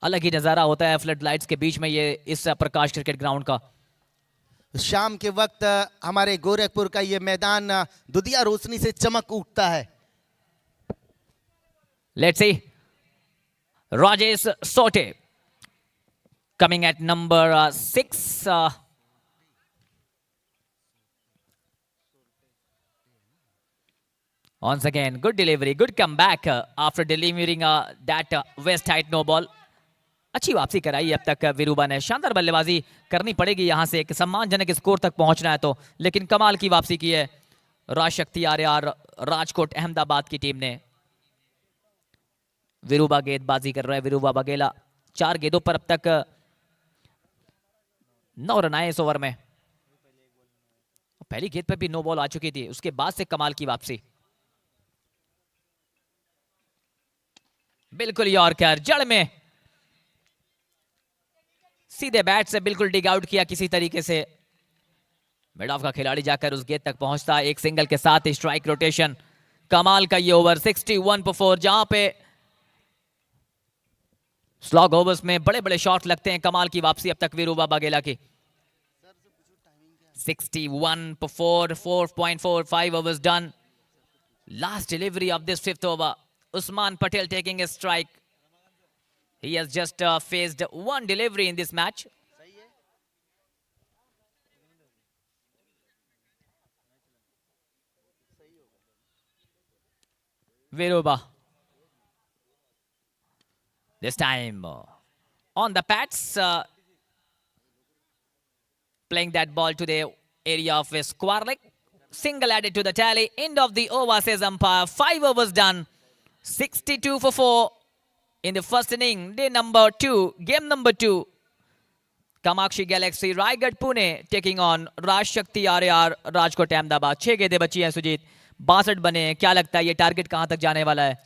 [SPEAKER 2] अलग ही नजारा होता है फ्लड लाइट्स के बीच में ये इस प्रकाश क्रिकेट ग्राउंड का।
[SPEAKER 1] शाम के वक्त हमारे गोरखपुर का ये मैदान दुधिया रोशनी से चमक उठता है।
[SPEAKER 2] Let's C, Rajesh sauté coming at number 6. Once again, good delivery, good comeback after delivering that west height no ball. अच्छी वापसी कराई अब तक विरुबा ने, शानदार बल्लेबाजी करनी पड़ेगी यहां से एक सम्मानजनक स्कोर तक पहुंचना है तो, लेकिन कमाल की वापसी की है राज शक्ति आर्यार राजकोट अहमदाबाद की टीम ने। विरुबा गेंदबाजी कर रहा है, विरुबा बघेला 4 गेंदों पर अब तक 9 रन आए इस ओवर में। पहली गेंद पर भी नो बॉल आ चुकी थी, उसके बाद से कमाल की वापसी। बिल्कुल यॉर्कर जड़ में, सीधे बैट से बिल्कुल डिग आउट किया किसी तरीके से। मिड ऑफ का खिलाड़ी जाकर उस गेंद तक पहुंचता, एक सिंगल के साथ स्ट्राइक रोटेशन। कमाल का ये ओवर 61 पर 4, जहां पे स्लॉग ओवर्स में बड़े बड़े शॉट लगते हैं। कमाल की वापसी अब तक विरुबा बघेला की। 61 पर 4, 4.45 overs done. Last delivery of this 5th over. Usman Patel taking a strike. He has just faced one delivery in this match. Viruba. This time on the pads, playing that ball to the area of Squarlick. Single added to the tally. End of the over, says umpire. 5 overs done. 62 for 4 in the first inning. Day number 2, game number 2. Kamakshi Galaxy, Raigad Pune taking on Raj Shakti RAR Rajkot Ahmedabad. 6 गेंदें बची हैं सुजीत, 62 बने हैं। क्या लगता है ये target कहां तक जाने वाला है?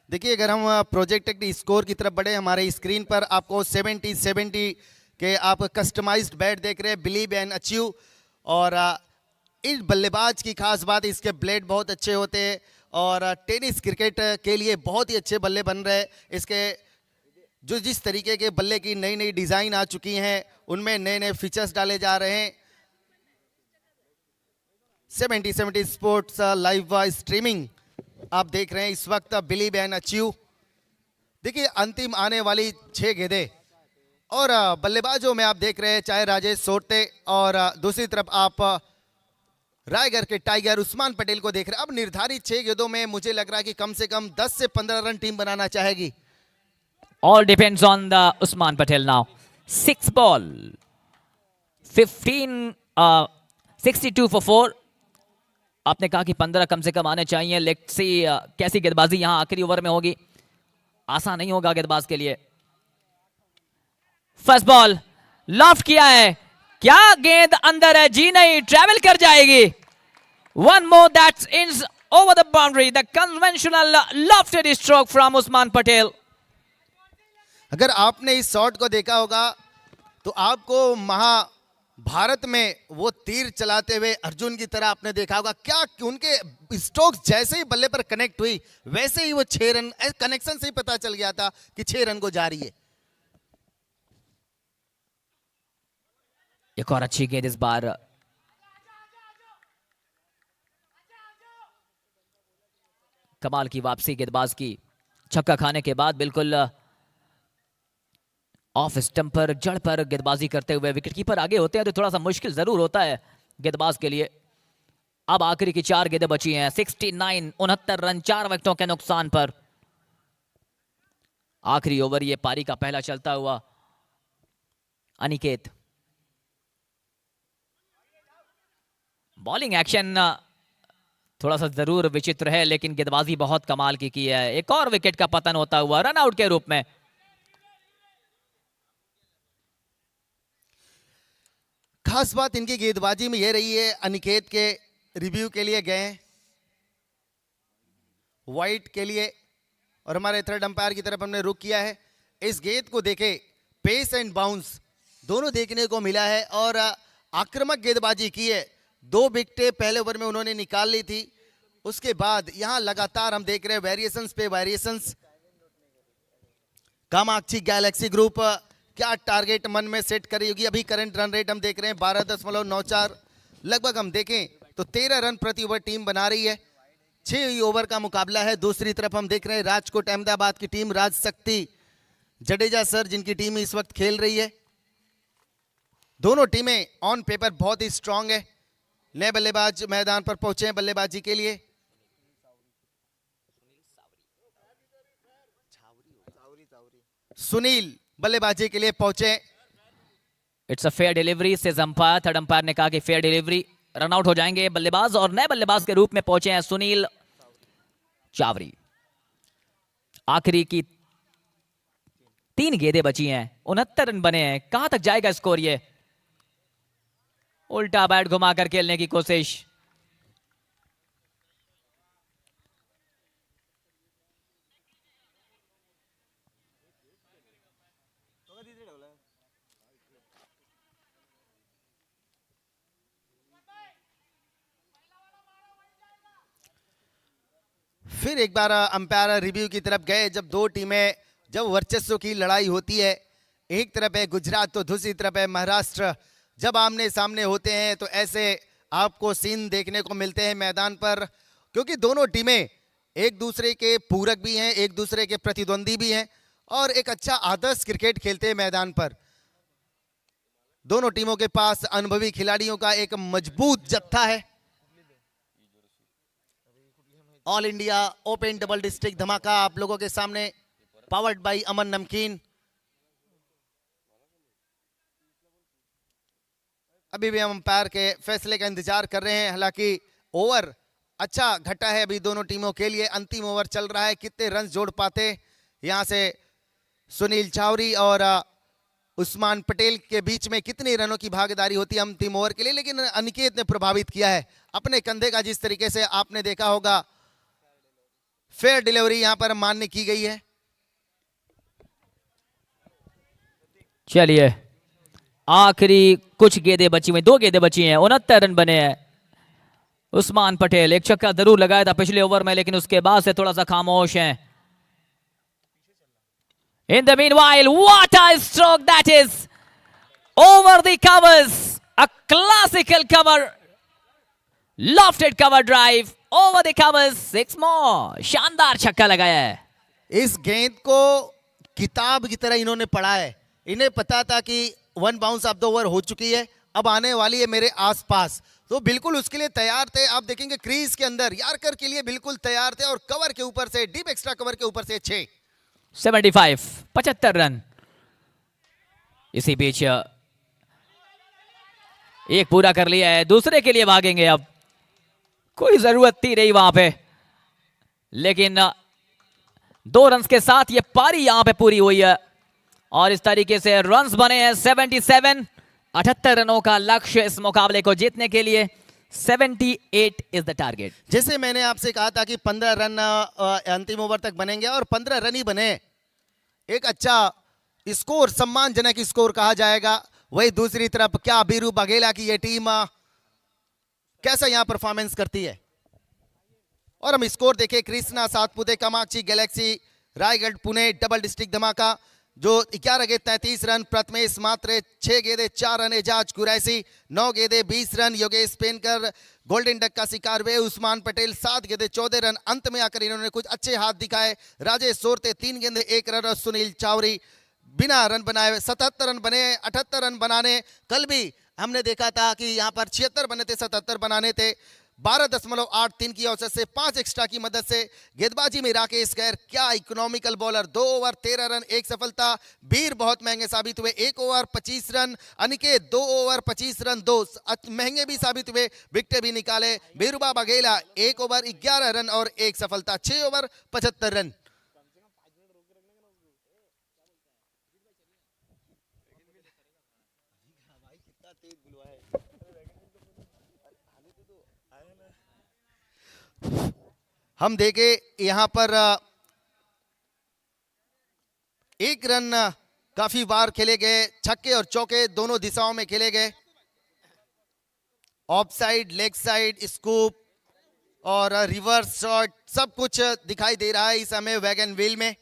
[SPEAKER 1] देखिए, अगर हम प्रोजेक्टेड स्कोर की तरफ बढ़े, हमारे स्क्रीन पर आपको 70/70 के आप कस्टमाइज्ड बैट देख रहे हैं, बिलीव एंड अचीव। और इस बल्लेबाज की खास बात, इसके ब्लेड बहुत अच्छे होते हैं और टेनिस क्रिकेट के लिए बहुत ही अच्छे बल्ले बन रहे हैं। इसके जो जिस तरीके के बल्ले की नई नई डिज़ाइन आ चुकी हैं, उनमें नए नए फीचर्स डाले जा रहे हैं। 70/70 स्पोर्ट्स लाइव स्ट्रीमिंग आप देख रहे हैं इस वक्त, बिलीव एंड अचीव। देखिए, अंतिम आने वाली 6 गेंदें और बल्लेबाजों में आप देख रहे हैं, चाहे राजेश सोरथे और दूसरी तरफ आप रायगढ़ के टाइगर उस्मान पटेल को देख रहे हैं। अब निर्धारित 6 गेंदों में मुझे लग रहा है कि कम से कम 10 से 15 रन टीम बनाना चाहेगी।
[SPEAKER 2] All depends on the Usman Patel now. 6 ball, 62 for 4. आपने कहा कि 15 कम से कम आने चाहिए। लेट्स सी कैसी गेंदबाजी यहां आखिरी ओवर में होगी। आसान नहीं होगा गेंदबाज के लिए। फर्स्ट बॉल लॉफ्ट किया है, क्या गेंद अंदर है? जी नहीं, ट्रैवल कर जाएगी। One more that's in over the boundary, the conventional lofted stroke from Usman Patel.
[SPEAKER 1] अगर आपने इस शॉट को देखा होगा तो आपको भारत में वो तीर चलाते हुए अर्जुन की तरह आपने देखा होगा, क्या उनके स्ट्रोक्स जैसे ही बल्ले पर कनेक्ट हुई वैसे ही वो 6 रन, कनेक्शन से ही पता चल गया था कि 6 रन को जा रही है।
[SPEAKER 2] एक और अच्छी गेंद इस बार, कमाल की वापसी गेंदबाज की, छक्का खाने के बाद बिल्कुल ऑफ स्टंप पर जड़ पर गेंदबाजी करते हुए विकेट कीपर आगे होते हैं तो थोड़ा सा मुश्किल जरूर होता है गेंदबाज के लिए। अब आखिरी की 4 गेंदें बची हैं, 69 69 रन 4 विकेटों के नुकसान पर। आखिरी ओवर ये पारी का पहला चलता हुआ। अनिकेत, बॉलिंग एक्शन थोड़ा सा जरूर विचित्र है लेकिन गेंदबाजी बहुत कमाल की है। एक और विकेट का पतन होता हुआ रन आउट के रूप में।
[SPEAKER 1] खास बात इनकी गेंदबाजी में यह रही है, अनिकेत के रिव्यू के लिए गए वाइट के लिए और हमारे थर्ड अंपायर की तरफ हमने रुख किया है। इस गेंद को देखे पेस एंड बाउंस दोनों देखने को मिला है और आक्रामक गेंदबाजी की है। 2 विकेटें पहले ओवर में उन्होंने निकाल ली थी, उसके बाद यहां लगातार हम देख रहे हैं वेरिएशंस पे वेरिएशंस। कामाक्षी गैलेक्सी ग्रुप क्या टारगेट मन में सेट करी होगी। अभी करंट रन रेट हम देख रहे हैं 12.94, लगभग हम देखें तो 13 रन प्रति ओवर टीम बना रही है। 6 ओवर का मुकाबला है। दूसरी तरफ हम देख रहे हैं राजकोट अहमदाबाद की टीम, राज शक्ति जडेजा सर जिनकी टीम इस वक्त खेल रही है। दोनों टीमें ऑन पेपर बहुत ही स्ट्रांग है। नए बल्लेबाज मैदान पर पहुंचे हैं बल्लेबाजी के लिए। सुनील बल्लेबाजी के लिए पहुंचे।
[SPEAKER 2] इट्स अ फेयर डिलीवरी से अंपायर, थर्ड अंपायर ने कहा कि फेयर डिलीवरी, रन आउट हो जाएंगे बल्लेबाज और नए बल्लेबाज के रूप में पहुंचे हैं सुनील चावरी। आखिरी की 3 गेंदें बची हैं, 69 रन बने हैं, कहां तक जाएगा स्कोर? ये उल्टा बैट घुमाकर खेलने की कोशिश।
[SPEAKER 1] फिर एक बार अंपायर रिव्यू की तरफ गए। जब 2 टीमें जब वर्चस्व की लड़ाई होती है, एक तरफ है गुजरात तो दूसरी तरफ है महाराष्ट्र, जब आमने सामने होते हैं तो ऐसे आपको सीन देखने को मिलते हैं मैदान पर, क्योंकि दोनों टीमें एक दूसरे के पूरक भी हैं, एक दूसरे के प्रतिद्वंदी भी हैं और एक अच्छा आदर्श क्रिकेट खेलते हैं मैदान पर। दोनों टीमों के पास अनुभवी खिलाड़ियों का एक मजबूत जत्था है। All India open double district धमाका आप लोगों के सामने, पावर्ड बाय अमन नमकीन। अभी भी हम अंपायर के फैसले का इंतजार कर रहे हैं। हालांकि ओवर अच्छा घटा है अभी दोनों टीमों के लिए। अंतिम ओवर चल रहा है, कितने रन जोड़ पाते यहां से सुनील चावरी और उस्मान पटेल के बीच में कितने रनों की भागीदारी होती है अंतिम ओवर के लिए। लेकिन अनिकेत ने प्रभावित किया है अपने कंधे का, जिस तरीके से आपने देखा होगा फेयर डिलीवरी यहां पर मान्य की गई है।
[SPEAKER 2] चलिए आखिरी कुछ गेंदें बची हुई, 2 गेंदें बची हैं, 69 रन बने हैं। उस्मान पटेल एक छक्का जरूर लगाया था पिछले ओवर में लेकिन उसके बाद से थोड़ा सा खामोश हैं। In the meanwhile, what a stroke that is! Over the covers, a classical cover, lofted cover drive, over the covers, 6 more, शानदार छक्का लगाया है।
[SPEAKER 1] इस गेंद को किताब की तरह इन्होंने पढ़ा है। इन्हें पता था कि 1 बाउंस ऑफ द ओवर हो चुकी है, अब आने वाली है मेरे आसपास, तो बिल्कुल उसके लिए तैयार थे। आप देखेंगे क्रीज के अंदर यार्कर के लिए बिल्कुल तैयार थे और कवर के ऊपर से, डीप एक्स्ट्रा कवर के ऊपर से 6,
[SPEAKER 2] 75 रन। इसी बीच एक पूरा कर लिया है, दूसरे के लिए भागेंगे। अब कोई जरूरत थी नहीं वहां पे, लेकिन 2 रन के साथ ये पारी यहां पे पूरी हुई है और इस तरीके से रन्स बने हैं 77। 78 रनों का लक्ष्य इस मुकाबले को जीतने के लिए, 78 इज द टारगेट।
[SPEAKER 1] जैसे मैंने आपसे कहा था कि 15 रन अंतिम ओवर तक बनेंगे और 15 रन ही बने, एक अच्छा स्कोर, सम्मानजनक स्कोर कहा जाएगा। वही दूसरी तरफ क्या बीरू बघेला की ये टीम कैसा यहां परफॉर्मेंस करती है। और हम स्कोर देखें, Krishna Satpute Kamakshi Galaxy Raigarh Pune double district धमाका जो 11 गेंद 33 रन, प्रथमेश मात्रे 6 गेंदे 4 रन, एजाज कुरैसी 9 गेंदे 20 रन, योगेश पेनकर गोल्डन डक का शिकार हुए, उस्मान पटेल 7 गेंदे 14 रन। अंत में आकर इन्होंने कुछ अच्छे हाथ दिखाए, राजेश सोरते 3 गेंदे 1 रन और सुनील चावरी बिना रन बनाए 77 रन बने, 78 रन बनाने। कल भी हमने देखा था कि यहां पर 76 बने थे, 77 बनाने थे। 12.83 की औसत से 5 एक्स्ट्रा की मदद से गेंदबाजी में राकेश गैर क्या इकोनॉमिकल बॉलर, 2 ओवर 13 रन 1 सफलता। वीर बहुत महंगे साबित हुए, 1 over 25 run. Aniket 2 over 25 run 2 महंगे भी साबित हुए, विकेट भी निकाले। बीरूबा बघेला 1 ओवर 11 रन और 1 सफलता, 6 ओवर 75 रन। हम देखे यहां पर 1 रन काफी बार खेले गए, छक्के और चौके दोनों दिशाओं में खेले गए। Of side, leg side, scoop और रिवर्स शॉट सब कुछ दिखाई दे रहा है इस समय वैगन व्हील में।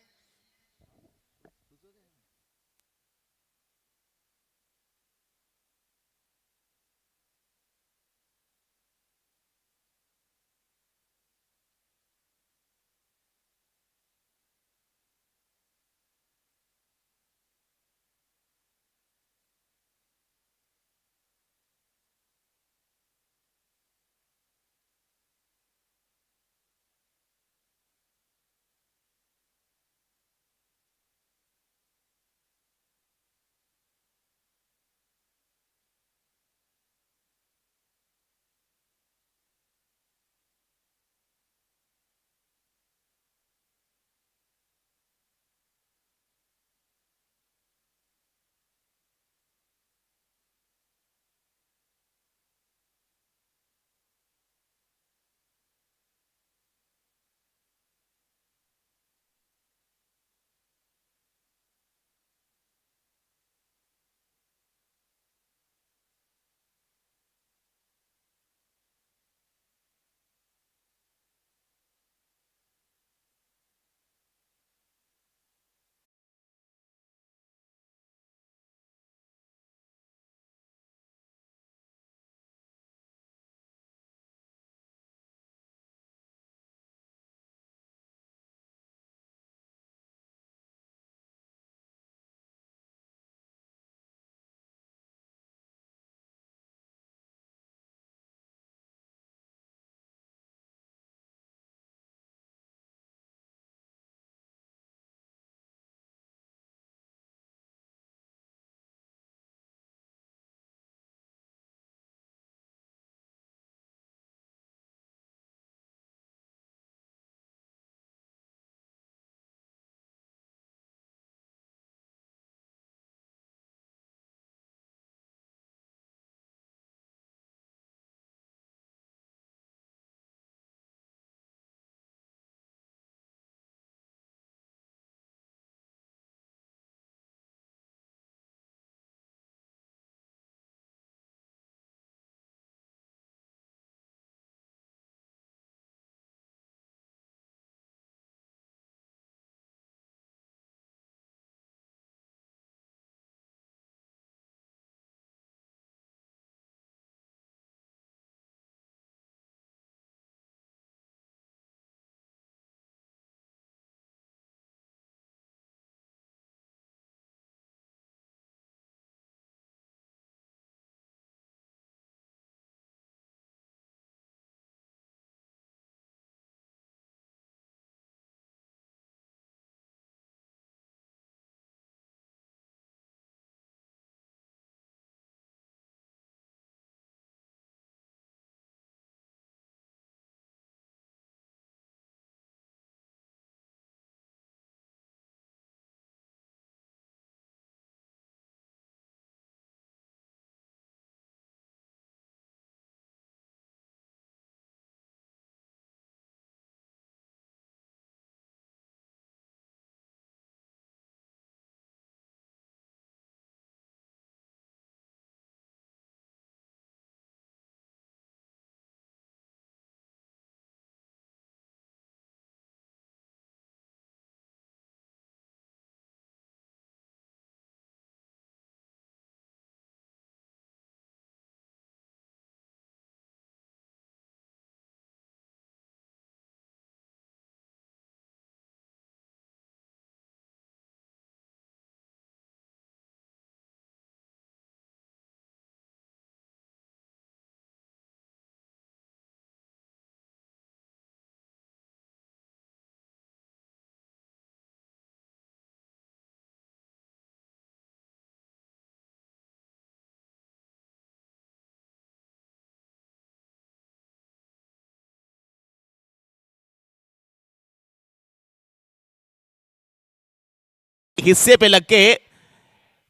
[SPEAKER 3] हिस्से पे लग के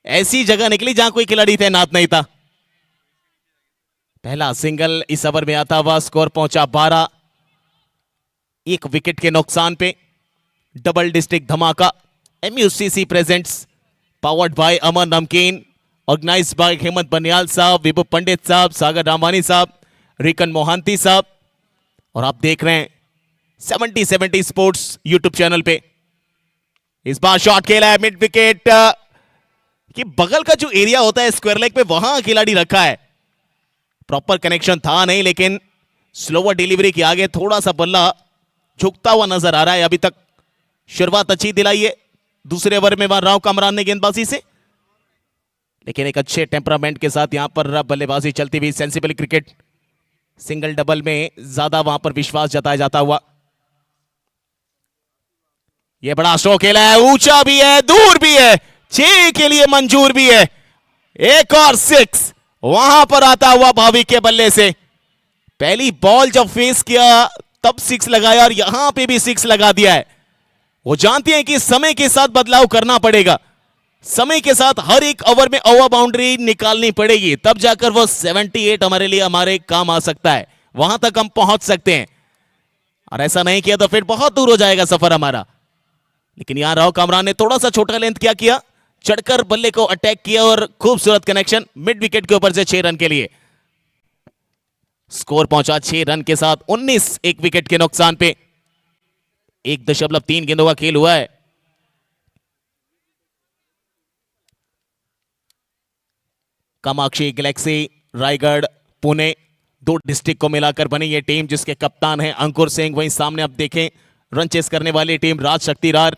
[SPEAKER 3] ऐसी जगह निकली जहां कोई खिलाड़ी तैनात नहीं था। पहला सिंगल इस ओवर में आता हुआ, स्कोर पहुंचा 12। एक विकेट के नुकसान पे डबल डिस्ट्रिक्ट धमाका MUCC प्रेजेंट्स, पावर्ड बाय अमन नमकीन, ऑर्गेनाइज्ड बाय हेमंत बनियाल साहब, विभू पंडित साहब, सागर रामवानी साहब, रिकन मोहंती साहब, और आप देख रहे हैं 70-70 स्पोर्ट्स यूट्यूब चैनल पे। इस बार शॉट खेला है मिड विकेट कि बगल का जो एरिया होता है स्क्वायर लेग पे, वहां खिलाड़ी रखा है। प्रॉपर कनेक्शन था नहीं, लेकिन स्लोवर डिलीवरी के आगे थोड़ा सा बल्ला झुकता हुआ नजर आ रहा है। अभी तक शुरुआत अच्छी दिलाई है दूसरे ओवर में वहां राव कामरान ने गेंदबाजी से, लेकिन एक अच्छे टेम्परामेंट के साथ यहां पर बल्लेबाजी चलती हुई। सेंसिबल क्रिकेट, सिंगल डबल में ज्यादा वहां पर विश्वास जताया जाता हुआ। यह बड़ा स्ट्रोक खेला है, ऊंचा भी है, दूर भी है, 6 के लिए मंजूर भी है। एक और 6 वहां पर आता हुआ भाविक के बल्ले से। पहली बॉल जब फेस किया तब 6 लगाया और यहां पे भी 6 लगा दिया है। वो जानते हैं कि समय के साथ बदलाव करना पड़ेगा, समय के साथ हर एक ओवर में ओवर बाउंड्री निकालनी पड़ेगी, तब जाकर वो 78 हमारे लिए हमारे काम आ सकता है, वहां तक हम पहुंच सकते हैं। और ऐसा नहीं किया तो फिर बहुत दूर हो जाएगा सफर हमारा। लेकिन यहां राव कामरान ने थोड़ा सा छोटा लेंथ क्या किया, चढ़कर बल्ले को अटैक किया और खूबसूरत कनेक्शन मिड विकेट के ऊपर से 6 रन के लिए। स्कोर पहुंचा 6 रन के साथ 19, एक विकेट के नुकसान पे। 1.3 गेंदों का खेल हुआ है। कामाक्षी, गैलेक्सी, रायगढ़, पुणे, 2 डिस्ट्रिक्ट को मिलाकर बनी ये टीम, जिसके कप्तान हैं अंकुर सिंह। वहीं सामने अब देखें रन चेस करने वाली टीम राज शक्ति रार,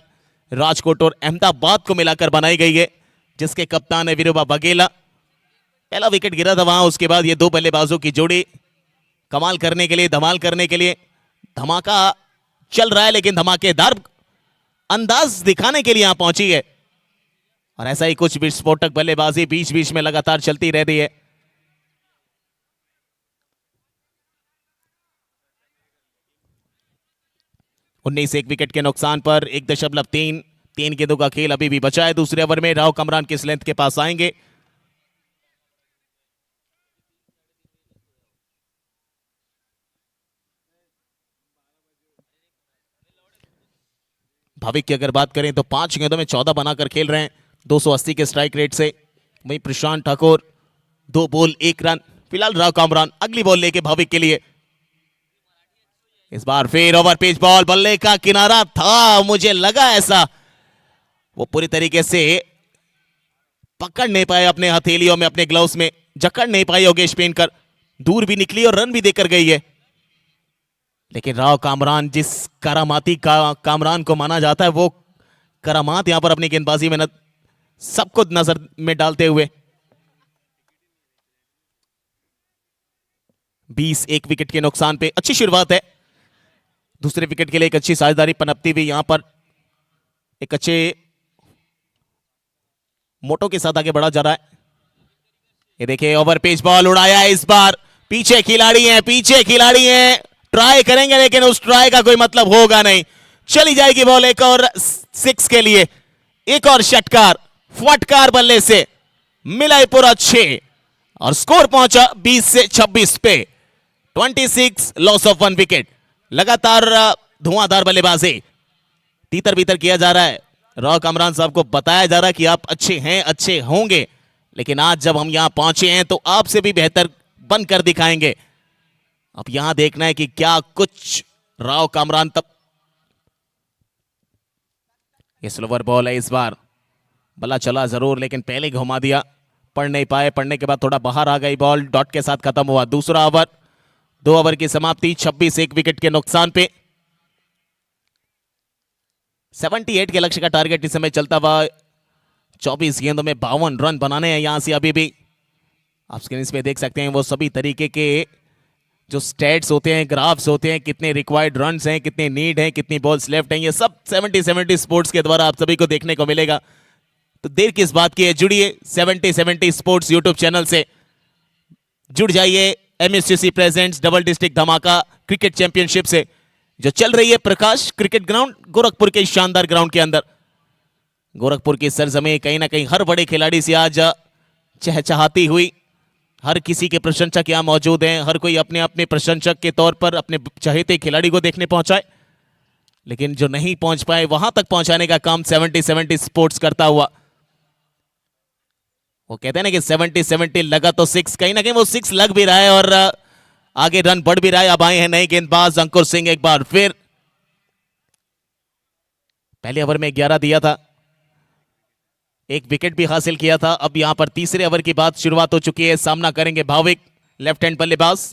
[SPEAKER 3] राजकोट और अहमदाबाद को मिलाकर बनाई गई है, जिसके कप्तान है विरुबा बघेला। पहला विकेट गिरा था वहां, उसके बाद ये 2 बल्लेबाजों की जोड़ी कमाल करने के लिए, धमाल करने के लिए, धमाका चल रहा है लेकिन धमाकेदार अंदाज दिखाने के लिए यहां पहुंची है। और ऐसा ही कुछ विस्फोटक बल्लेबाजी बीच बीच में लगातार चलती रहती है। उन्नीस, एक विकेट के नुकसान पर 1.3 गेंदों का खेल अभी भी बचा है। दूसरे ओवर में राव कमरान किस लेंथ के पास आएंगे। भाविक की अगर बात करें तो 5 गेंदों में 14 बनाकर खेल रहे हैं 280 के स्ट्राइक रेट से। वहीं प्रशांत ठाकुर 2 बॉल 1 रन। फिलहाल राव कामरान अगली बॉल लेके भाविक के लिए। इस बार फिर ओवर पिच बॉल, बल्ले का किनारा था, मुझे लगा ऐसा, वो पूरी तरीके से पकड़ नहीं पाए अपने हथेलियों में, अपने ग्लव्स में जकड़ नहीं पाई योगेश पेनकर। दूर भी निकली और रन भी देकर गई है। लेकिन राव कामरान जिस करामाती कामरान को माना जाता है, वो करामात यहां पर अपनी गेंदबाजी में सबको नजर में डालते हुए 20, एक विकेट के नुकसान पे अच्छी शुरुआत है। दूसरे विकेट के लिए एक अच्छी साझेदारी पनपती हुई यहां पर एक अच्छे मोटो के साथ आगे बढ़ा जा रहा है। ये देखिए ओवर पिच बॉल उड़ाया है। इस बार पीछे खिलाड़ी हैं, ट्राई करेंगे लेकिन उस ट्राई का कोई मतलब होगा नहीं। चली जाएगी बॉल एक और 6 के लिए। एक और षटकार, फटकार बल्ले से मिला है पूरा 6 और स्कोर पहुंचा 20 से 26 पे। 26, लॉस ऑफ 1 विकेट। लगातार धुआंधार बल्लेबाजी तीतर बीतर किया जा रहा है। राव कामरान साहब को बताया जा रहा है कि आप अच्छे हैं, अच्छे होंगे, लेकिन आज जब हम यहां पहुंचे हैं तो आपसे भी बेहतर बनकर दिखाएंगे। अब यहां देखना है कि क्या कुछ राव कामरान तब। ये स्लोवर बॉल है। इस बार बल्ला चला जरूर लेकिन पहले घुमा दिया, पढ़ नहीं पाए। पढ़ने के बाद थोड़ा बाहर आ गई बॉल, डॉट के साथ खत्म हुआ दूसरा ओवर। 2 ओवर की समाप्ति, 26, एक विकेट के नुकसान पे। 78 के लक्ष्य का टारगेट इस समय चलता हुआ। 24 गेंदों में 52 रन बनाने हैं यहां से अभी भी। आप स्क्रीन पे देख सकते हैं वो सभी तरीके के जो स्टैट्स होते हैं, ग्राफ्स होते हैं, कितने रिक्वायर्ड रन्स हैं, कितने नीड हैं, कितनी बॉल्स लेफ्ट हैं, ये सब 70 स्पोर्ट्स के द्वारा आप सभी को देखने को मिलेगा। तो देर किस बात की है, जुड़िए 70 स्पोर्ट्स यूट्यूब चैनल से, जुड़ जाइए MSCC प्रेजेंट्स डबल डिस्ट्रिक्ट धमाका क्रिकेट चैंपियनशिप से, जो चल रही है प्रकाश क्रिकेट ग्राउंड गोरखपुर के शानदार ग्राउंड के अंदर। गोरखपुर की सरजमी कहीं ना कहीं हर बड़े खिलाड़ी से आज चहचहाती हुई। हर किसी के प्रशंसक यहाँ मौजूद हैं, हर कोई अपने अपने प्रशंसक के तौर पर अपने चहेते खिलाड़ी को देखने पहुंचाए, लेकिन जो नहीं पहुंच पाए वहां तक पहुंचाने का काम 70-70 स्पोर्ट्स करता हुआ। वो कहते हैं ना कि 70-70 लगा तो 6, कहीं ना कहीं वो 6 लग भी रहा है और आगे रन बढ़ भी रहा है। अब आए हैं नए गेंदबाज अंकुर सिंह, एक बार फिर पहले ओवर में 11 दिया था, एक विकेट भी हासिल किया था। अब यहां पर तीसरे ओवर की बात शुरुआत हो चुकी है। सामना करेंगे भाविक, लेफ्ट हैंड बल्लेबाज।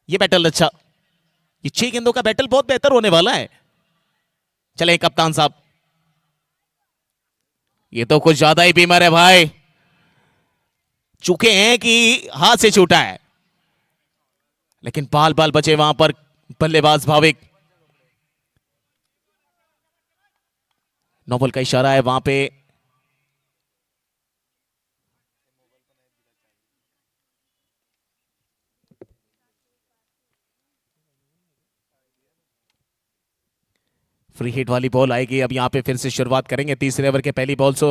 [SPEAKER 3] ये बैटल अच्छा, ये 6 गेंदों का बैटल बहुत बेहतर होने वाला है। चले कप्तान साहब, ये तो कुछ ज्यादा ही बीमार है भाई, चूके हैं कि हाथ से छूटा है, लेकिन बाल बाल बचे वहां पर बल्लेबाज भाविक। नोबल का इशारा है वहां पे। फ्री हिट वाली बॉल आएगी। अब यहां पे फिर से शुरुआत करेंगे तीसरे ओवर के पहली बॉल से।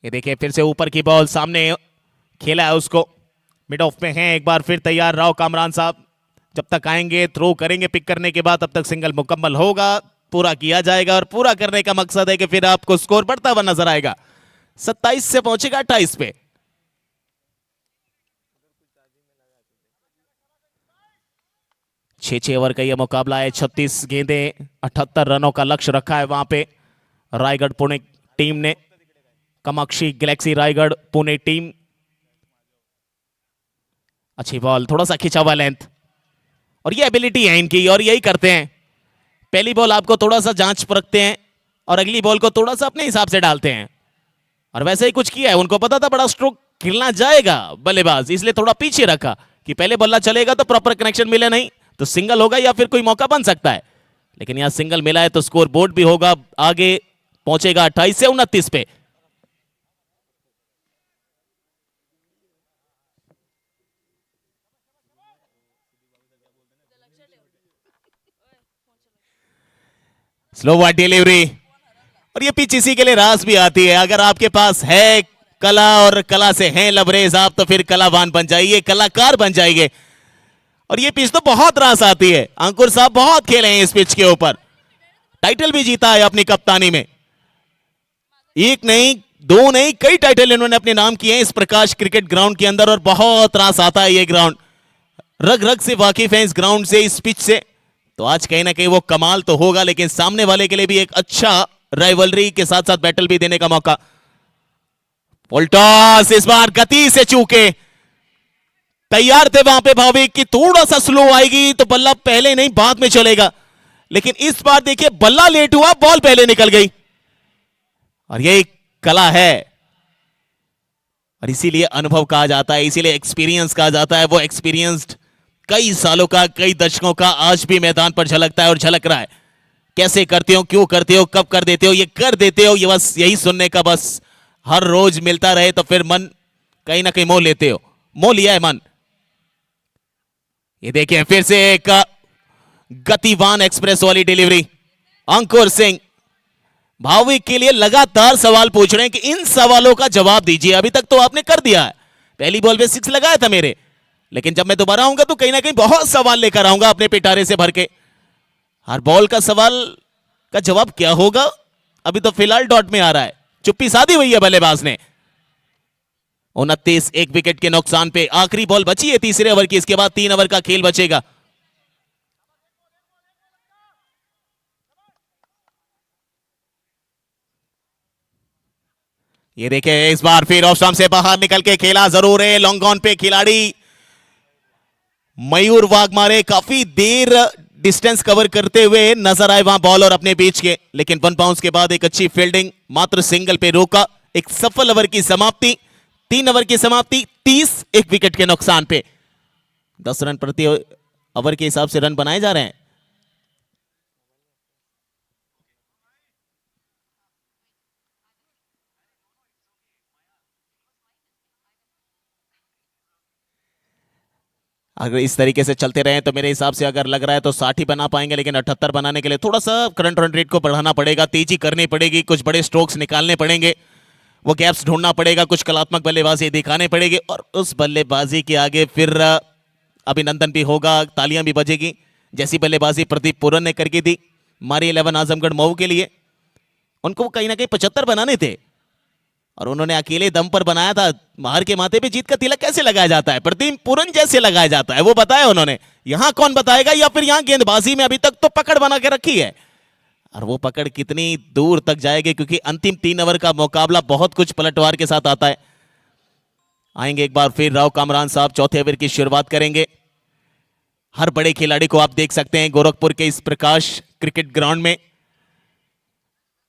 [SPEAKER 3] ये देखिए फिर से ऊपर की बॉल, सामने खेला है उसको, मिड ऑफ में है। एक बार फिर तैयार रहो कामरान साहब, जब तक आएंगे थ्रो करेंगे पिक करने के बाद, तब तक सिंगल मुकम्मल होगा, पूरा किया जाएगा। और पूरा करने का मकसद है कि फिर आपको स्कोर बढ़ता हुआ नजर आएगा। 27 से पहुंचेगा 28 पे। छह ओवर का यह मुकाबला है। 36 गेंदें 78 रनों का लक्ष्य रखा है वहां पे रायगढ़ पुणे टीम ने। Kamakshi Galaxy Raigarh Pune team. अच्छी बॉल, थोड़ा सा खिंचा हुआ लेंथ, और ये एबिलिटी है इनकी, और यही करते हैं। पहली बॉल आपको थोड़ा सा जांच परखते हैं और अगली बॉल को थोड़ा सा अपने हिसाब से डालते हैं, और वैसे ही कुछ किया है। उनको पता था बड़ा स्ट्रोक खेलना जाएगा बल्लेबाज, इसलिए थोड़ा पीछे रखा कि पहले बल्ला चलेगा तो प्रॉपर कनेक्शन मिले, नहीं तो सिंगल होगा या फिर कोई मौका बन सकता है। लेकिन यहां सिंगल मिला है तो स्कोर बोर्ड भी होगा, आगे पहुंचेगा 28 से 29 पे। स्लो वाइड डिलीवरी, और ये पिच इसी के लिए रास भी आती है। अगर आपके पास है कला और कला से हैं लबरेज आप, तो फिर कलावान बन जाइए, कलाकार बन जाइए। और ये पिच तो बहुत रास आती है। अंकुर साहब बहुत खेले हैं इस पिच के ऊपर, टाइटल भी जीता है अपनी कप्तानी में। एक नहीं, दो नहीं, कई टाइटल इन्होंने अपने नाम किए हैं इस प्रकाश क्रिकेट ग्राउंड के अंदर, और बहुत रास आता है ये ग्राउंड। रग रग से वाकिफ है इस ग्राउंड से, इस पिच से। तो आज कहीं ना कहीं वो कमाल तो होगा, लेकिन सामने वाले के लिए भी एक अच्छा राइवलरी के साथ साथ बैटल भी देने का मौका। फुलटॉस इस बार गति से चूके, तैयार थे वहां पे भाविक कि थोड़ा सा स्लो आएगी तो बल्ला पहले नहीं बाद में चलेगा, लेकिन इस बार देखिए बल्ला लेट हुआ, बॉल पहले निकल गई। और यही कला है, और इसीलिए अनुभव कहा जाता है, इसीलिए एक्सपीरियंस कहा जाता है। वो एक्सपीरियंस्ड कई सालों का, कई दशकों का आज भी मैदान पर झलकता है और झलक रहा है। कैसे करते हो, क्यों करते हो, कब कर देते हो, ये कर देते हो, ये बस यही सुनने का बस हर रोज मिलता रहे तो फिर मन कहीं ना कहीं मोह लेते हो, मोह लिया है मन। ये देखिए फिर से एक गतिवान एक्सप्रेस वाली डिलीवरी। अंकुर सिंह भाविक के लिए लगातार सवाल पूछ रहे हैं कि इन सवालों का जवाब दीजिए। अभी तक तो आपने कर दिया है, पहली बॉल पे 6 लगाया था मेरे, लेकिन जब मैं दोबारा आऊंगा तो कहीं ना कहीं बहुत सवाल लेकर आऊंगा अपने पिटारे से भर के। हर बॉल का सवाल का जवाब क्या होगा, अभी तो फिलहाल डॉट में आ रहा है, चुप्पी साधी हुई है बल्लेबाज ने। 29, एक विकेट के नुकसान पे आखिरी बॉल बची है तीसरे ओवर की, इसके बाद 3 ओवर का खेल बचेगा। ये देखें इस बार फिर ऑफ स्टंप से बाहर निकल के खेला जरूर है। लॉन्ग ऑन पे खिलाड़ी मयूर वाघमारे काफी देर डिस्टेंस कवर करते हुए नजर आए वहां बॉल और अपने बीच के, लेकिन 1 बाउंस के बाद एक अच्छी फील्डिंग, मात्र सिंगल पे रोका। एक सफल ओवर की समाप्ति, 3 ओवर की समाप्ति, 30 एक विकेट के नुकसान पे। 10 रन प्रति ओवर के हिसाब से रन बनाए जा रहे हैं। अगर इस तरीके से चलते रहे तो मेरे हिसाब से अगर लग रहा है तो 60 ही बना पाएंगे, लेकिन 78 बनाने के लिए थोड़ा सा करंट रन रेट को बढ़ाना पड़ेगा, तेजी करनी पड़ेगी, कुछ बड़े स्ट्रोक्स निकालने पड़ेंगे, वो गैप्स ढूंढना पड़ेगा, कुछ कलात्मक बल्लेबाजी दिखाने पड़ेगी और उस बल्लेबाजी के आगे फिर अभिनंदन भी होगा, तालियां भी बजेगी। जैसी बल्लेबाजी प्रदीप पुरन ने करके दी मारी 11 आजमगढ़ मऊ के लिए, उनको कहीं ना कहीं 75 बनाने थे और उन्होंने अकेले दम पर बनाया था। मार के माथे पे जीत का तिलक कैसे लगाया जाता है, प्रदीप पुरन जैसे लगाया जाता है, वो बताया उन्होंने। यहां कौन बताएगा, या फिर यहां गेंदबाजी में अभी तक तो पकड़ बना के रखी है और वो पकड़ कितनी दूर तक जाएगी, क्योंकि अंतिम 3 ओवर का मुकाबला बहुत कुछ पलटवार के साथ आता है। आएंगे एक बार फिर राव कामरान साहब, चौथे ओवर की शुरुआत करेंगे। हर बड़े खिलाड़ी को आप देख सकते हैं गोरखपुर के इस प्रकाश क्रिकेट ग्राउंड में।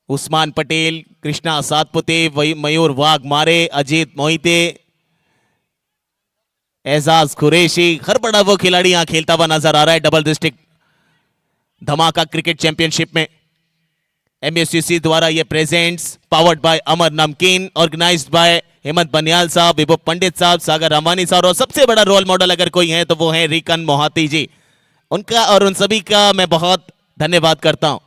[SPEAKER 3] उस्मान पटेल, कृष्णा सातपुते, मयूर वाघमारे, अजीत मोहिते, एजाज कुरैशी, हर बड़ा वो खिलाड़ी यहां खेलता हुआ नजर आ रहा है। डबल डिस्ट्रिक्ट धमाका क्रिकेट चैंपियनशिप में एमएससीसी द्वारा ये presents powered by Amar Namkeen, organised by Hemant Banihal साहब, विभू पंडित साहब, सागर रामानी साहब और सबसे बड़ा रोल मॉडल अगर कोई है तो वो है रिकन मोहाती जी। उनका और उन सभी का मैं बहुत धन्यवाद करता हूं।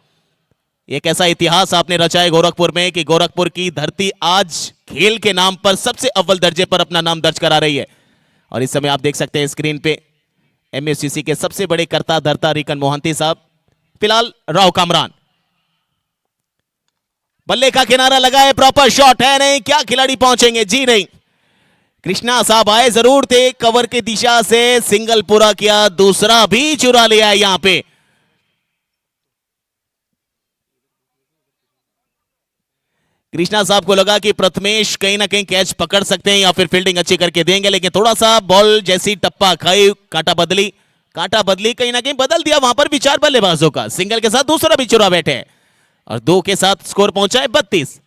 [SPEAKER 3] एक ऐसा इतिहास आपने रचा है गोरखपुर में कि गोरखपुर की धरती आज खेल के नाम पर सबसे अव्वल दर्जे पर अपना नाम दर्ज करा रही है। और इस समय आप देख सकते हैं स्क्रीन पे एमएससीसी के सबसे बड़े कर्ता धर्ता रिकन मोहंती साहब, फिलहाल राव कामरान। बल्ले का किनारा लगा है, प्रॉपर शॉट है नहीं, क्या खिलाड़ी पहुंचेंगे, जी नहीं। कृष्णा साहब आए जरूर थे कवर की दिशा से, सिंगल पूरा किया, दूसरा भी चुरा लिया है यहां पे। कृष्णा साहब को लगा कि प्रथमेश कहीं ना कहीं कैच पकड़ सकते हैं या फिर फील्डिंग अच्छी करके देंगे, लेकिन थोड़ा सा बॉल जैसी टप्पा खाई, कांटा बदली कहीं ना कहीं बदल दिया वहां पर विचार बल्लेबाजों का। सिंगल के साथ दूसरा भी चुरा बैठे और 2 के साथ स्कोर पहुंचा है 32।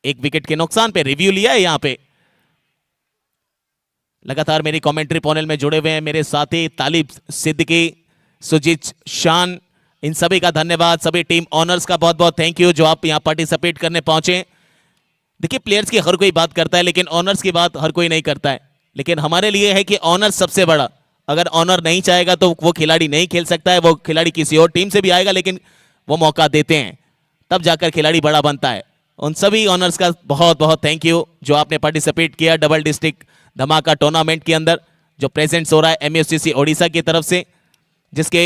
[SPEAKER 3] 1 विकेट के नुकसान पे रिव्यू लिया है यहां पे। लगातार मेरी कमेंट्री पैनल में जुड़े हुए हैं मेरे साथी तालिब सिद्दीकी, सुजीत शान, इन सभी का धन्यवाद। सभी टीम ऑनर्स का बहुत बहुत थैंक यू जो आप यहां पार्टिसिपेट करने पहुंचे। देखिए प्लेयर्स की हर कोई बात करता है लेकिन ऑनर्स की बात हर कोई नहीं करता है, लेकिन हमारे लिए है कि ऑनर्स सबसे बड़ा। अगर ऑनर नहीं चाहेगा तो वो खिलाड़ी नहीं खेल सकता है, वो खिलाड़ी किसी और टीम से भी आएगा लेकिन वो मौका देते हैं तब जाकर खिलाड़ी बड़ा बनता है। उन सभी ऑनर्स का बहुत बहुत थैंक यू जो आपने पार्टिसिपेट किया डबल डिस्ट्रिक्ट धमाका टूर्नामेंट के अंदर, जो प्रेजेंट्स हो रहा है एमएससीसी ओडिशा की तरफ से, जिसके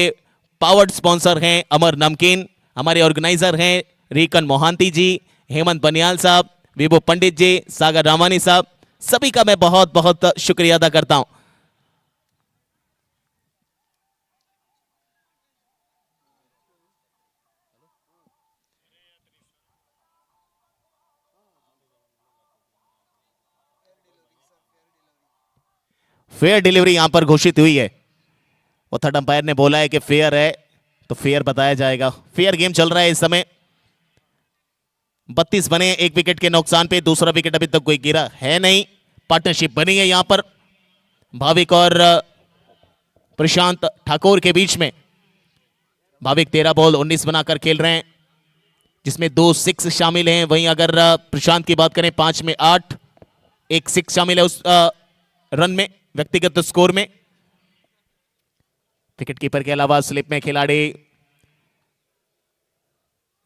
[SPEAKER 3] पावर्ड स्पॉन्सर हैं अमर नमकीन, हमारे ऑर्गेनाइजर हैं रिकन मोहांती जी, हेमंत बनियाल साहब, विभू पंडित जी, सागर रामानी साहब, सभी का मैं बहुत बहुत शुक्रिया अदा करता हूं। फेयर डिलीवरी यहां पर घोषित हुई है। वो थर्ड अंपायर ने बोला है कि फेयर है तो फेयर बताया जाएगा। फेयर गेम चल रहा है इस समय। 32 बने 1 विकेट के नुकसान पे, दूसरा विकेट अभी तक कोई गिरा है नहीं। पार्टनरशिप बनी है यहां पर भाविक और प्रशांत ठाकुर के बीच में। भाविक 13 बॉल 19 बनाकर खेल रहे हैं जिसमें 2 6 शामिल हैं। वहीं अगर प्रशांत की बात करें 5 में 8, 1 6 शामिल है उस रन में व्यक्तिगत स्कोर में। विकेट कीपर के अलावा स्लिप में खिलाड़ी,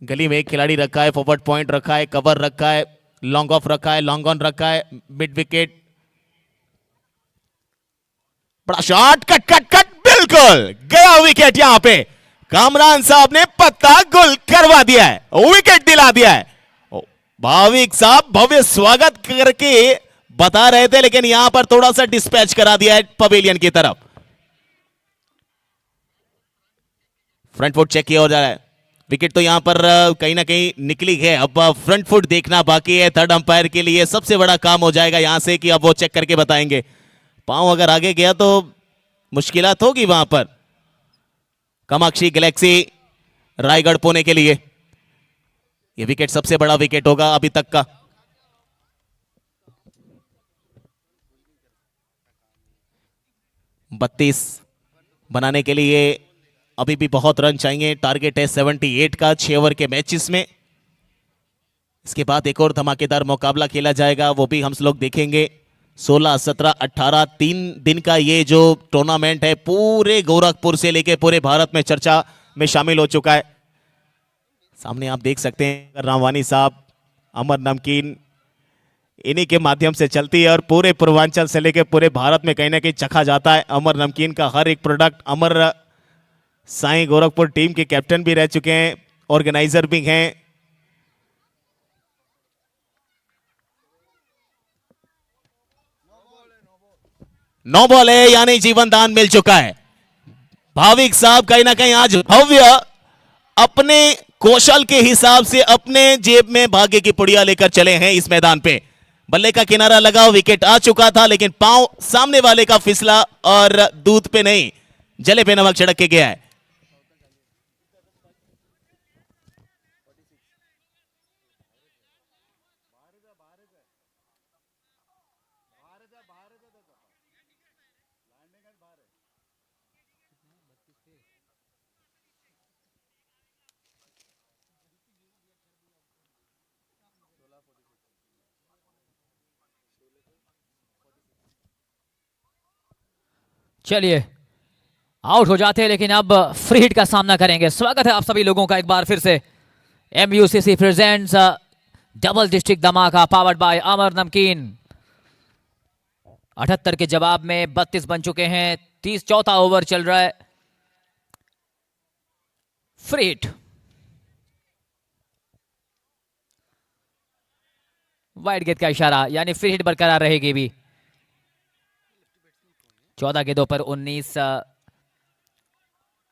[SPEAKER 3] गली में एक खिलाड़ी रखा है, फॉरवर्ड पॉइंट रखा है, कवर रखा है, लॉन्ग ऑफ रखा है, लॉन्ग ऑन रखा है, मिड विकेट। बड़ा शॉट, कट कट कट, बिल्कुल गया विकेट। यहां पे कामरान साहब ने पत्ता गुल करवा दिया है, विकेट दिला दिया है। भाविक साहब भव्य स्वागत करके बता रहे थे लेकिन यहां पर थोड़ा सा डिस्पैच करा दिया है पवेलियन की तरफ। फ्रंट फुट चेक किया हो जा रहा है। विकेट तो यहां पर कहीं ना कहीं निकली है, अब फ्रंट फुट देखना बाकी है। थर्ड अंपायर के लिए सबसे बड़ा काम हो जाएगा यहां से कि अब वो चेक करके बताएंगे। पांव अगर आगे गया तो मुश्किलात होगी वहां पर कामाक्षी गैलेक्सी रायगढ़ पुणे के लिए। यह विकेट सबसे बड़ा विकेट होगा अभी तक का। बत्तीस बनाने के लिए अभी भी बहुत रन चाहिए। टारगेट है 78 का 6 ओवर के मैचेस में। इसके बाद एक और धमाकेदार मुकाबला खेला जाएगा, वो भी हम लोग देखेंगे 16, 17, 18 3 दिन का ये जो टूर्नामेंट है पूरे गोरखपुर से लेके पूरे भारत में चर्चा में शामिल हो चुका है। सामने आप देख सकते हैं रामवानी साहब, अमर नमकीन, इन्हीं के माध्यम से चलती है और पूरे पूर्वांचल से लेके पूरे भारत में कहीं ना कहीं चखा जाता है अमर नमकीन का हर एक प्रोडक्ट। अमर साईं गोरखपुर टीम के कैप्टन भी रह चुके हैं, ऑर्गेनाइजर भी हैं। नो बॉल है यानी जीवन दान मिल चुका है। भाविक साहब कहीं ना कहीं आज भव्य अपने कौशल के हिसाब से अपने जेब में भाग्य की पुड़िया लेकर चले हैं इस मैदान पे। बल्ले का किनारा लगा, विकेट आ चुका था लेकिन पांव सामने वाले का फिसला और दूध पे नहीं जले पे नमक छिड़क के गया है।
[SPEAKER 2] चलिए आउट हो जाते हैं लेकिन अब फ्री हिट का सामना करेंगे। स्वागत है आप सभी लोगों का एक बार फिर से। MUCC प्रेजेंट्स डबल डिस्ट्रिक्ट धमाका पावर्ड बाय अमर नमकीन। 78 के जवाब में 32 बन चुके हैं। 30 चौथा ओवर चल रहा है। फ्री हिट, वाइड गेंद का इशारा यानी फ्री हिट बरकरार रहेगी भी। 14 गेंदों पर 19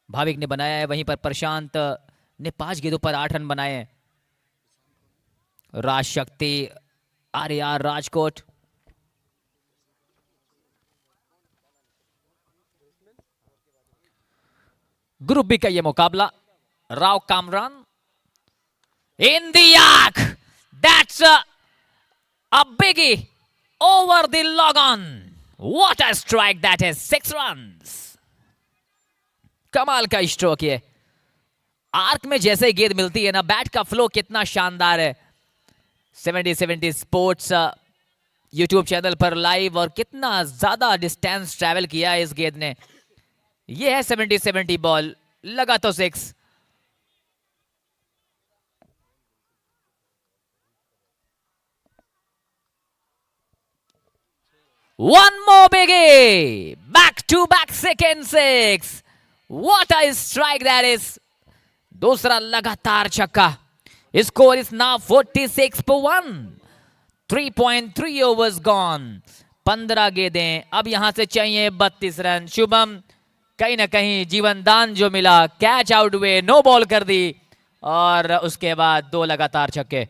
[SPEAKER 2] भाविक ने बनाया है, वहीं पर प्रशांत ने 5 गेंदों पर 8 रन बनाए हैं। राज शक्ति, RAR राजकोट, ग्रुप बी का यह मुकाबला। Rao Kamran in the arc, that's a biggie over the long on. What a strike that is, 6 runs. कमाल का स्ट्रोक ये। आर्क में जैसे ही गेंद मिलती है ना, बैट का फ्लो कितना शानदार है। 70 स्पोर्ट्स यूट्यूब चैनल पर लाइव, और कितना ज्यादा डिस्टेंस ट्रैवल किया है इस गेंद ने। ये है 70 बॉल, लगा तो 6। One more biggie! Back to back second 6. What a strike that is! दूसरा लगातार छक्का। Score is now 46 for 1. 3.3 overs gone. 15 गेंदें, अब यहां से चाहिए 32 रन। शुभम, कहीं ना कहीं जीवन दान जो मिला, कैच आउट हुए, नो बॉल कर दी और उसके बाद 2 लगातार छक्के।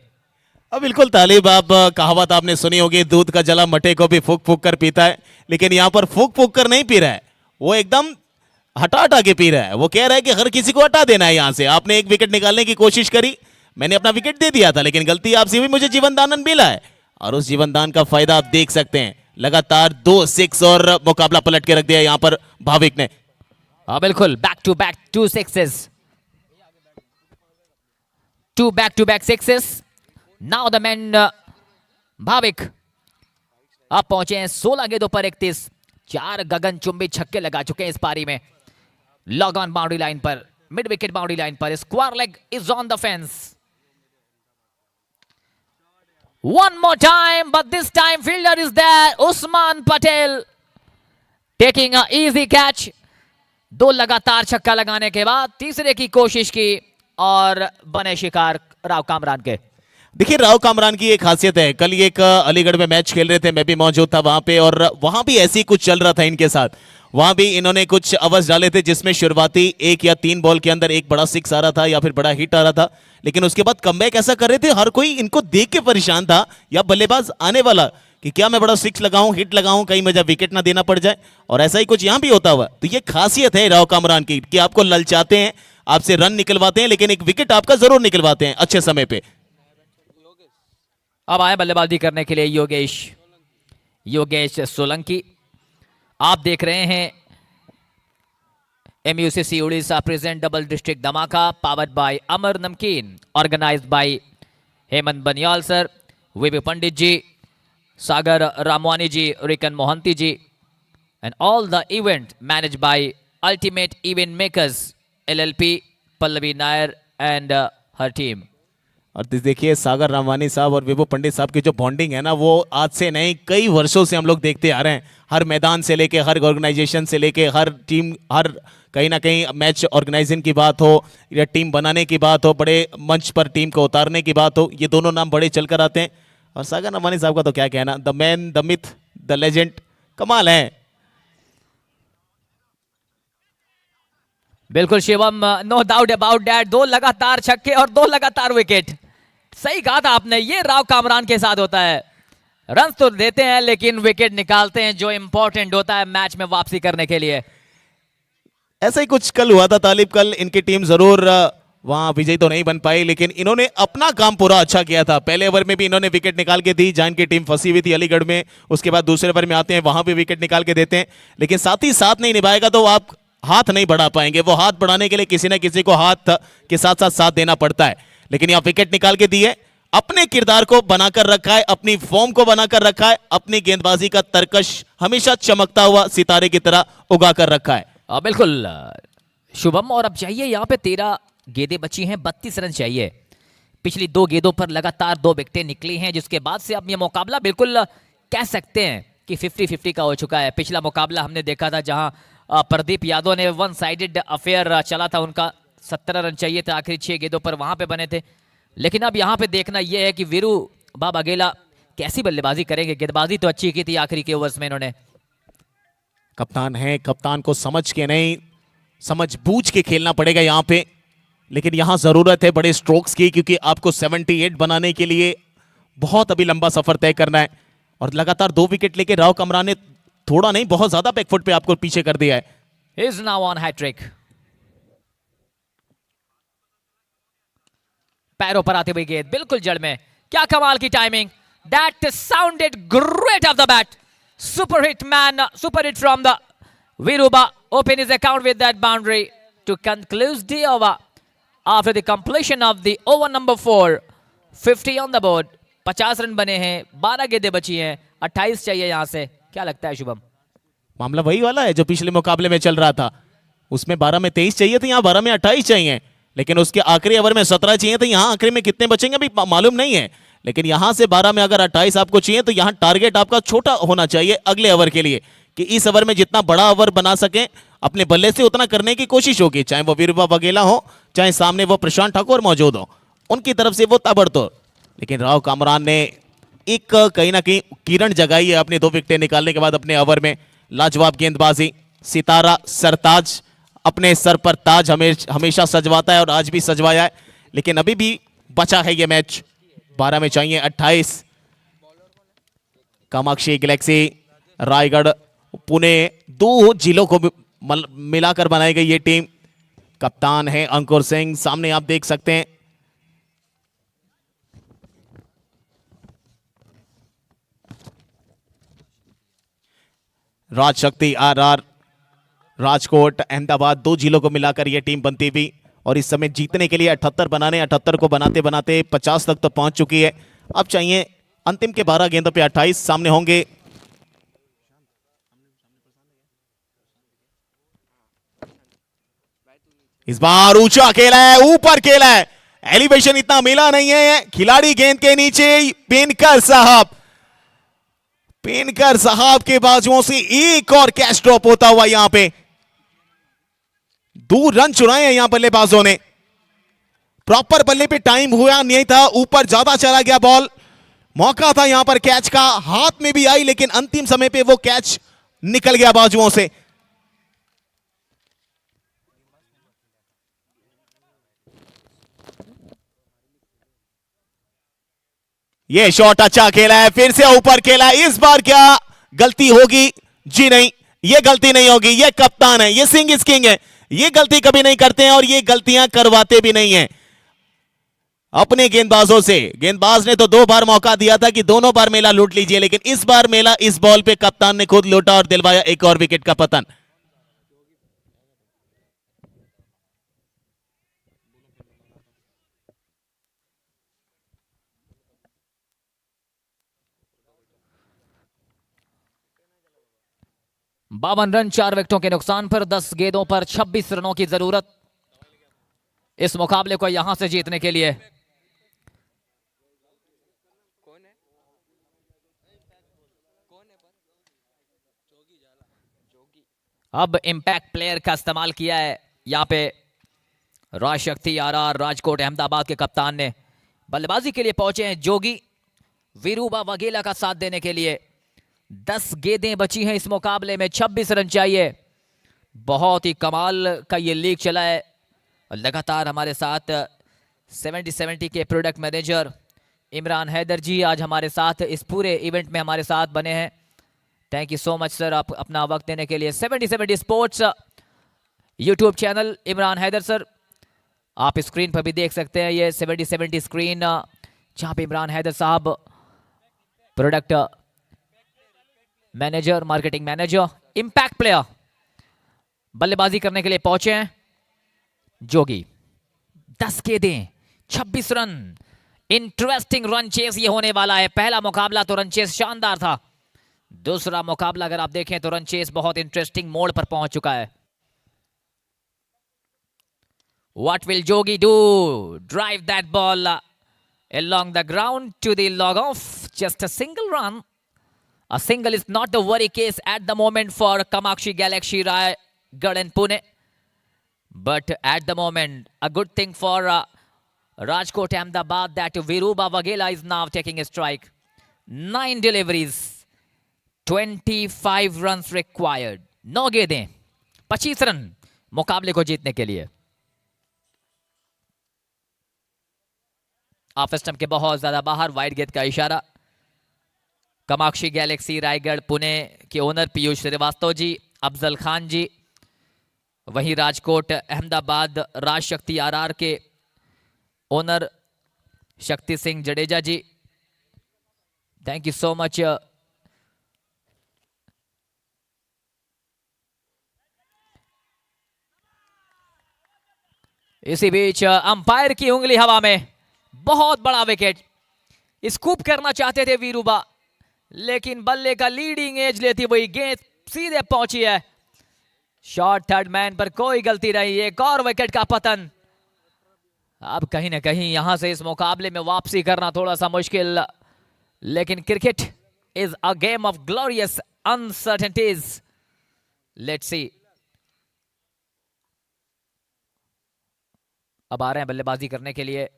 [SPEAKER 3] अब बिल्कुल तालिब, आप कहावत आपने सुनी होगी, दूध का जला मटे को भी फूक फूक कर पीता है। लेकिन यहाँ पर फूक फूक कर नहीं पी रहा है, वो एकदम हटा हटा के पी रहा है। वो कह रहा है कि हर किसी को हटा देना है यहाँ से। आपने एक विकेट निकालने की कोशिश करी, मैंने अपना विकेट दे दिया था, लेकिन गलती आपसे हुई, मुझे जीवन दान मिला है और उस जीवन दान का फायदा आप देख सकते हैं। लगातार 2 6 और मुकाबला पलट के रख दिया यहाँ पर भाविक ने।
[SPEAKER 2] बिल्कुल, back to back 2 6s, 2 back to back 6s। Now the man Bhavik अब पहुंचे हैं 16 गेंदों पर 31। 4 गगनचुंबी छक्के लगा चुके हैं इस पारी में। लॉग ऑन बाउंड्री लाइन पर, मिड विकेट बाउंड्री लाइन पर, square leg is on the fence. One more time, but this time fielder is there. Usman Patel taking a easy catch. 2 लगातार छक्का लगाने के बाद तीसरे की कोशिश की और बने शिकार राव कामरान के।
[SPEAKER 3] देखिए, राव कामरान की एक खासियत है, कल ये एक अलीगढ़ में मैच खेल रहे थे, मैं भी मौजूद था वहां पे, और वहां भी ऐसी कुछ चल रहा था इनके साथ। वहां भी इन्होंने कुछ अवर्स डाले थे जिसमें शुरुआती 1 या 3 बॉल के अंदर एक बड़ा 6 आ रहा था या फिर बड़ा हिट आ रहा था, लेकिन उसके बाद कमबैक ऐसा कर रहे थे, हर कोई इनको देख के परेशान था या बल्लेबाज आने वाला कि क्या मैं बड़ा 6 लगाऊं, हिट लगाऊं, कहीं मुझे विकेट ना देना पड़ जाए, और ऐसा ही कुछ यहां भी होता हुआ। तो ये खासियत है राव कामरान की कि आपको ललचाते हैं, आपसे रन निकलवाते हैं, लेकिन एक विकेट आपका जरूर निकलवाते हैं अच्छे समय पे।
[SPEAKER 2] अब आए बल्लेबाजी करने के लिए योगेश सोलंकी। आप देख रहे हैं MUCC Orissa present double district धमाका powered by Amar Namkeen, organised by Hemant Baniyal sir, V V Pandit ji, Sagar Ramwani ji, Rikan Mohanty ji, and all the event managed by Ultimate Event Makers LLP, Pallavi Nair and her team.
[SPEAKER 3] और देखिए सागर रामवानी साहब और विभू पंडित साहब की जो bonding है ना, वो आज से नहीं कई वर्षों से हम लोग देखते आ रहे हैं। हर मैदान से लेके, हर ऑर्गेनाइजेशन से लेके, हर टीम, हर कहीं ना कहीं मैच ऑर्गेनाइजिंग की बात हो या टीम बनाने की बात हो, बड़े मंच पर टीम को उतारने की बात हो, ये दोनों नाम बड़े चलकर आते हैं। और सागर रामवानी साहब का तो क्या कहना, the man, the myth, the legend, कमाल है।
[SPEAKER 2] बिल्कुल Shivam, no doubt about that. 2 लगातार छक्के और 2 लगातार विकेट। सही कहा था आपने, ये राव कामरान के साथ होता है। रन तो देते हैं लेकिन विकेट निकालते हैं, जो इंपॉर्टेंट होता है मैच में वापसी करने के लिए।
[SPEAKER 3] ऐसा ही कुछ कल हुआ था तालिब। कल इनकी टीम जरूर वहां विजयी तो नहीं बन पाई, लेकिन इन्होंने अपना काम पूरा अच्छा किया था। पहले ओवर में भी इन्होंने विकेट निकाल के दी, जहां की टीम फंसी हुई थी अलीगढ़ में। उसके बाद दूसरे ओवर में आते हैं, वहां भी विकेट निकाल के देते हैं। लेकिन साथ ही साथ नहीं निभाएगा तो आप हाथ नहीं बढ़ा पाएंगे। वो हाथ बढ़ाने के लिए किसी ना किसी को हाथ के साथ साथ देना पड़ता है। लेकिन यहां विकेट निकाल के दिए, अपने किरदार को बनाकर रखा है, अपनी फॉर्म को बनाकर रखा है, अपनी गेंदबाजी का तरकश हमेशा चमकता हुआ सितारे की तरह उगा कर रखा है।
[SPEAKER 2] बिल्कुल शुभम, और अब चाहिए यहाँ पे 13 गेंदें बची हैं, 32 रन चाहिए। पिछली 2 गेंदों पर लगातार 2 विकेटें निकली हैं, जिसके बाद से अब ये मुकाबला बिल्कुल कह सकते हैं कि 50-50 का हो चुका है। पिछला मुकाबला हमने देखा था जहां प्रदीप यादव ने 1 साइडेड अफेयर चला था, उनका 17 रन चाहिए थे आखिरी 6 गेंदों पर, वहां पे बने थे। लेकिन अब यहाँ पे देखना यह है कि वीरू बाब अगेला कैसी बल्लेबाजी करेंगे। गेंदबाजी तो अच्छी की थी आखिरी के ओवर्स में इन्होंने।
[SPEAKER 3] कप्तान है, कप्तान को समझ के नहीं, समझ बूझ के खेलना पड़ेगा यहाँ पे। लेकिन यहाँ जरूरत है बड़े स्ट्रोक्स की, क्योंकि आपको 78 बनाने के लिए बहुत अभी लंबा सफर तय करना है। और लगातार 2 विकेट लेके राव कमरान ने थोड़ा नहीं बहुत ज्यादा बैकफुट पे आपको पीछे कर दिया है।
[SPEAKER 2] Is now on hat-trick. पैरों पर आते हुए गेंद बिल्कुल जड़ में, क्या कमाल की timing. That sounded great of the bat. Super hit man, super hit from the Viruba open his account with that boundary to conclude the over after the completion of the over number 4. 50 on the board. 50 run बने हैं, 12 गेंदें बची हैं, 28 चाहिए यहां से। क्या लगता है शुभम?
[SPEAKER 3] मामला वही वाला है जो पिछले मुकाबले में चल रहा था। उसमें 12 में 23 चाहिए थे, यहाँ 12 में 28 चाहिए। लेकिन उसके आखिरी ओवर में 17 चाहिए थे, यहाँ आखिरी में कितने बचेंगे अभी मालूम नहीं है। लेकिन यहां से 12 में अगर 28 आपको चाहिए तो यहाँ टारगेट आपका छोटा होना चाहिए अगले ओवर के लिए, कि इस ओवर में जितना बड़ा ओवर बना सके अपने बल्ले से उतना करने की कोशिश होगी। चाहे वो वीरुबा बघेला हो, चाहे सामने वो प्रशांत ठाकुर मौजूद हो, उनकी तरफ से वो ताबड़तोड़। लेकिन राव कामरान ने एक कहीं ना कहीं किरण जगाई है अपने 2 विकेटें निकालने के बाद अपने ओवर में। लाजवाब गेंदबाजी, सितारा, सरताज, अपने सर पर ताज हमेशा सजवाता है और आज भी सजवाया है। लेकिन अभी भी बचा है ये मैच। 12 में चाहिए 28। कामाक्षी, गैलेक्सी, रायगढ़, पुणे, 2 जिलों को मिलाकर बनाई गई ये टीम। कप्तान है अंकुर सिंह, सामने आप देख सकते हैं। राजशक्ति आरआर, राजकोट, अहमदाबाद, 2 जिलों को मिलाकर यह टीम बनती हुई और इस समय जीतने के लिए 78 बनाने, 78 को बनाते बनाते 50 तक तो पहुंच चुकी है। अब चाहिए अंतिम के 12 गेंदों पे 28 सामने होंगे। इस बार ऊंचा खेला है, ऊपर खेला है, एलिवेशन इतना मिला नहीं है। खिलाड़ी गेंद के नीचे, पेनकर साहब, पेनकर साहब के बाजुओं से एक और कैच ड्रॉप होता हुआ यहां पे। दूर रन चुराए हैं यहां बल्लेबाजों ने। प्रॉपर बल्ले पे टाइम हुआ नहीं था, ऊपर ज्यादा चला गया बॉल। मौका था यहां पर कैच का, हाथ में भी आई, लेकिन अंतिम समय पे वो कैच निकल गया बाजुओं से। ये शॉट अच्छा खेला है, फिर से ऊपर खेला है। इस बार क्या गलती होगी? जी नहीं, ये गलती नहीं होगी। ये कप्तान है, ये सिंह इज किंग है, ये गलती कभी नहीं करते हैं और ये गलतियां करवाते भी नहीं है अपने गेंदबाजों से। गेंदबाज ने तो 2 बार मौका दिया था कि दोनों बार मेला लूट लीजिए, लेकिन इस बार मेला इस बॉल पे कप्तान ने खुद लूटा और दिलवाया एक और विकेट का पतन।
[SPEAKER 2] 52 रन 4 विकेटों के नुकसान पर 10 गेंदों पर 26 रनों की जरूरत इस मुकाबले को यहां से जीतने के लिए। अब इंपैक्ट प्लेयर का इस्तेमाल किया है यहां पे राज शक्ति आरआर राजकोट अहमदाबाद के कप्तान ने। बल्लेबाजी के लिए पहुंचे हैं जोगी वीरूबा वगेला का साथ देने के लिए। 10 गेंदें बची हैं इस मुकाबले में, 26 रन चाहिए। बहुत ही कमाल का ये लीग चला है। लगातार हमारे साथ 70 के प्रोडक्ट मैनेजर इमरान हैदर जी आज हमारे साथ इस पूरे इवेंट में हमारे साथ बने हैं। Thank you so much sir, आप अपना वक्त देने के लिए। 70 sports YouTube channel Imran Haider sir, आप स्क्रीन पर भी देख सकते हैं ये 70 स्क्रीन, जहां पे इमरान हैदर साहब product manager, marketing manager, impact player बल्लेबाजी करने के लिए पहुंचे हैं। जोगी 10 गेंदें 26 रन। इंटरेस्टिंग रन चेस ये होने वाला है। पहला मुकाबला तो रन चेस शानदार था, दूसरा मुकाबला अगर आप देखें तो रन चेस बहुत इंटरेस्टिंग मोड़ पर पहुंच चुका है। What will Jogi do? Drive that ball along the ground to the log off. Just a single run. A single is not the worry case at the moment for Kamakshi Galaxy Raigad and Pune. But at the moment, a good thing for Rajkot Ahmedabad that Viruba Vagela is now taking a strike. 9 deliveries. 25 runs required. 9 गेंदें 25 run मुकाबले को जीतने के लिए। Off stump के बहुत ज्यादा बाहर, वाइड गेंद का इशारा। कामाक्षी गैलेक्सी रायगढ़ पुणे के ओनर पीयूष श्रीवास्तव जी, अफजल खान जी, वहीं राजकोट अहमदाबाद राज शक्ति आरआर के owner Shakti Singh Jadeja ji, thank you so much. इसी बीच अंपायर की उंगली हवा में, बहुत बड़ा विकेट। स्कूप करना चाहते थे वीरूबा, लेकिन बल्ले का लीडिंग एज लेती हुई गेंद सीधे पहुंची है। शॉट थर्ड मैन पर कोई गलती नहीं, एक और विकेट का पतन। अब कहीं ना कहीं यहां से इस मुकाबले में वापसी करना थोड़ा सा मुश्किल, लेकिन cricket is a game of glorious uncertainties. Let's see. अब आ रहे हैं बल्लेबाजी करने के लिए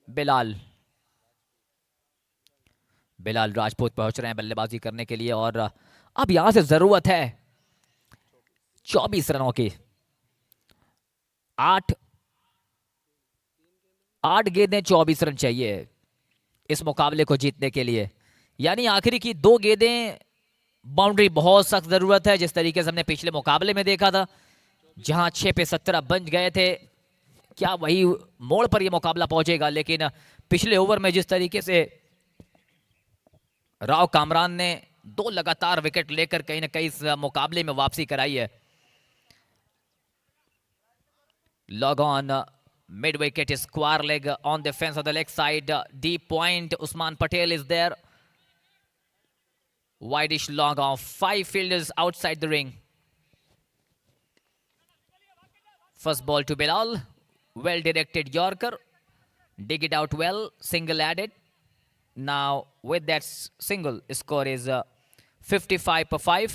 [SPEAKER 2] बिलाल राजपूत पहुंच रहे हैं बल्लेबाजी करने के लिए। और अब यहां से जरूरत है 24 रनों की। 8 गेंदें 24 रन चाहिए इस मुकाबले को जीतने के लिए, यानी आखिरी की 2 गेंदें बाउंड्री बहुत सख्त जरूरत है। जिस तरीके से हमने पिछले मुकाबले में देखा था, जहां 6 पे 17 बन गए थे, क्या वही मोड़ पर यह मुकाबला पहुंचेगा? लेकिन पिछले ओवर में जिस तरीके से राव कामरान ने 2 लगातार विकेट लेकर कहीं ना कहीं इस मुकाबले में वापसी कराई है। Long on mid wicket, square leg on the fence of the leg side, deep point, Usman Patel is there. Wideish long off, 5 fielders outside the ring. First ball to Bilal, well directed Yorker, dig it out well, single added. Now with that single, score is 55 पर 5।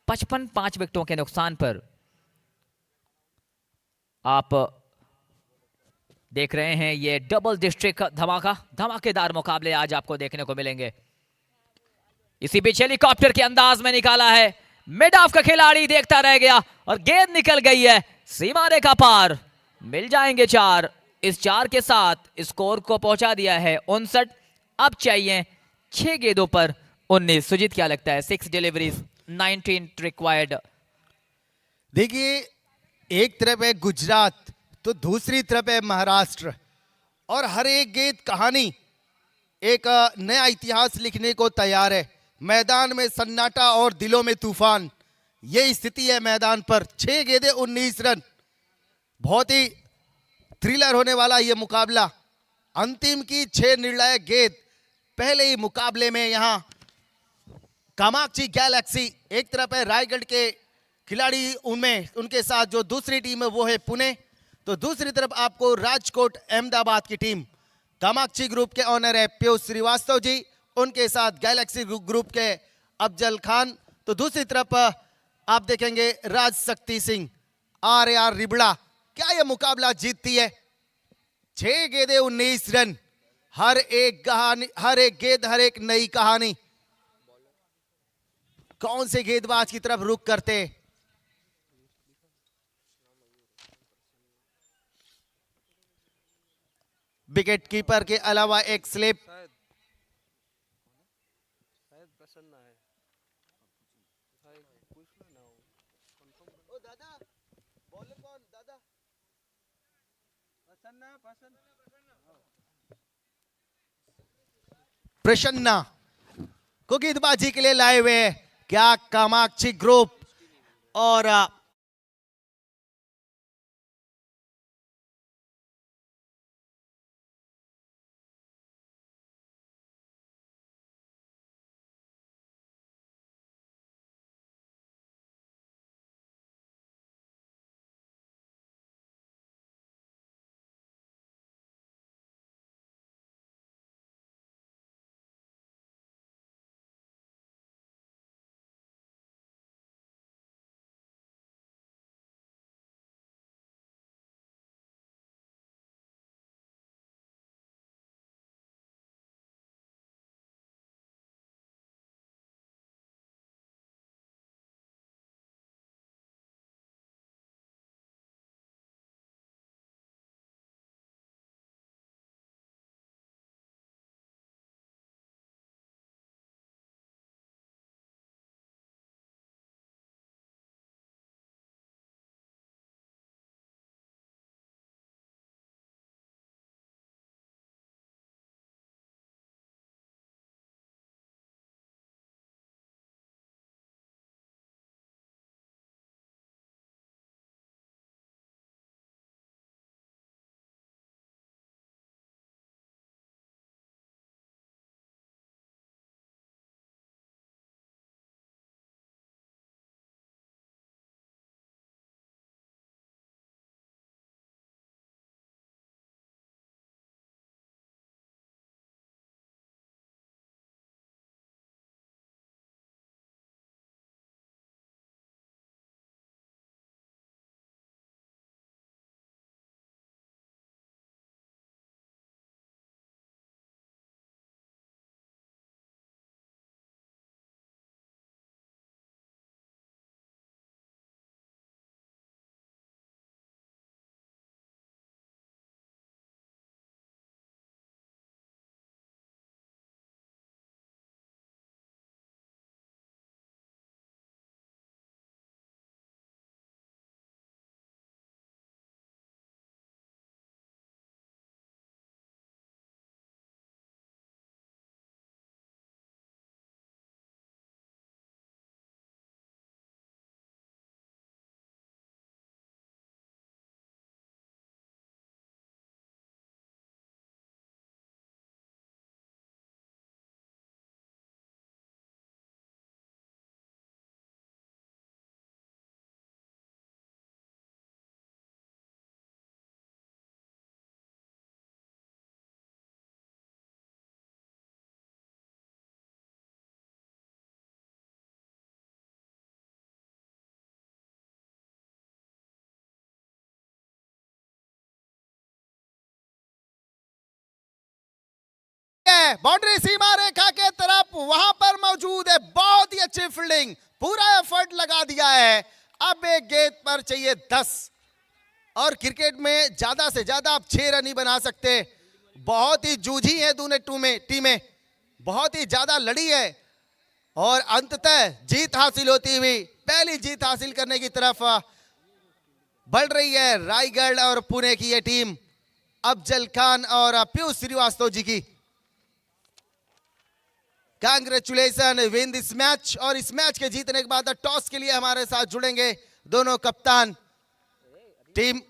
[SPEAKER 2] 55 5 विकेटों के नुकसान पर आप देख रहे हैं ये double district धमाकेदार मुकाबले आज आपको देखने को मिलेंगे। इसी बीच हेलीकॉप्टर के अंदाज में निकाला है, मिड ऑफ का खिलाड़ी देखता रह गया और गेंद निकल गई है सीमा रेखा पार। मिल जाएंगे 4। इस 4 के साथ स्कोर को पहुंचा दिया है 59। अब चाहिए 6 गेंदों पर 19। सुजीत क्या लगता है? 6 डिलीवरीज 19 रिक्वायर्ड।
[SPEAKER 1] देखिए, एक तरफ है गुजरात तो दूसरी तरफ है महाराष्ट्र, और हर एक गेंद कहानी एक नया इतिहास लिखने को तैयार है। मैदान में सन्नाटा और दिलों में तूफान, ये स्थिति है मैदान पर। 6 गेंदें 19 रन, बहुत ही थ्रिलर होने वाला ये मुकाबला। अंतिम की 6 निर्णायक गेंद पहले ही मुकाबले में यहां कामाक्षी गैलेक्सी एक तरफ है रायगढ़ के खिलाड़ी, उनमें उनके साथ जो दूसरी टीम है वो है पुणे, तो दूसरी तरफ आपको राजकोट अहमदाबाद की टीम। कामाक्षी ग्रुप के ऑनर है पीयूष श्रीवास्तव जी, उनके साथ गैलेक्सी ग्रुप के अफजल खान, तो दूसरी तरफ आप देखेंगे राज शक्ति सिंह, आर रिबड़ा। क्या यह मुकाबला जीतती है? 6 गेंदे 19 रन, हर एक कहानी, हर एक गेंद, हर एक नई कहानी। कौन से गेंदबाज की तरफ रुख करते? विकेट कीपर के अलावा एक स्लिप, प्रसन्ना को गेंदबाजी के लिए लाए हुए हैं। क्या कामाक्षी ग्रुप और बाउंड्री सीमा रेखा के तरफ वहां पर मौजूद है। बहुत ही अच्छी फील्डिंग, पूरा एफर्ट लगा दिया है। अब एक गेंद पर चाहिए 10 और क्रिकेट में ज्यादा से ज्यादा आप 6 रन ही बना सकते। बहुत ही जूझी है दोनों टीमें, बहुत ही ज्यादा लड़ी है और अंततः जीत हासिल होती हुई पहली जीत हासिल करने की तरफ बढ़ रही है रायगढ़ और पुणे की ये टीम, अफजल खान और पीयूष श्रीवास्तव जी की। Congratulation win this match. और इस मैच के जीतने के बाद टॉस के लिए हमारे साथ जुड़ेंगे दोनों कप्तान टीम।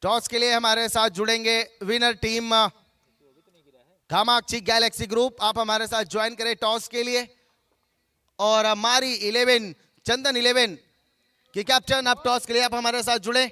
[SPEAKER 1] टॉस के लिए हमारे साथ जुड़ेंगे winner team Kamakshi Galaxy group. आप हमारे साथ ज्वाइन करें टॉस के लिए। और हमारी 11 चंदन 11 की कैप्टन आप टॉस के लिए आप हमारे साथ जुड़े।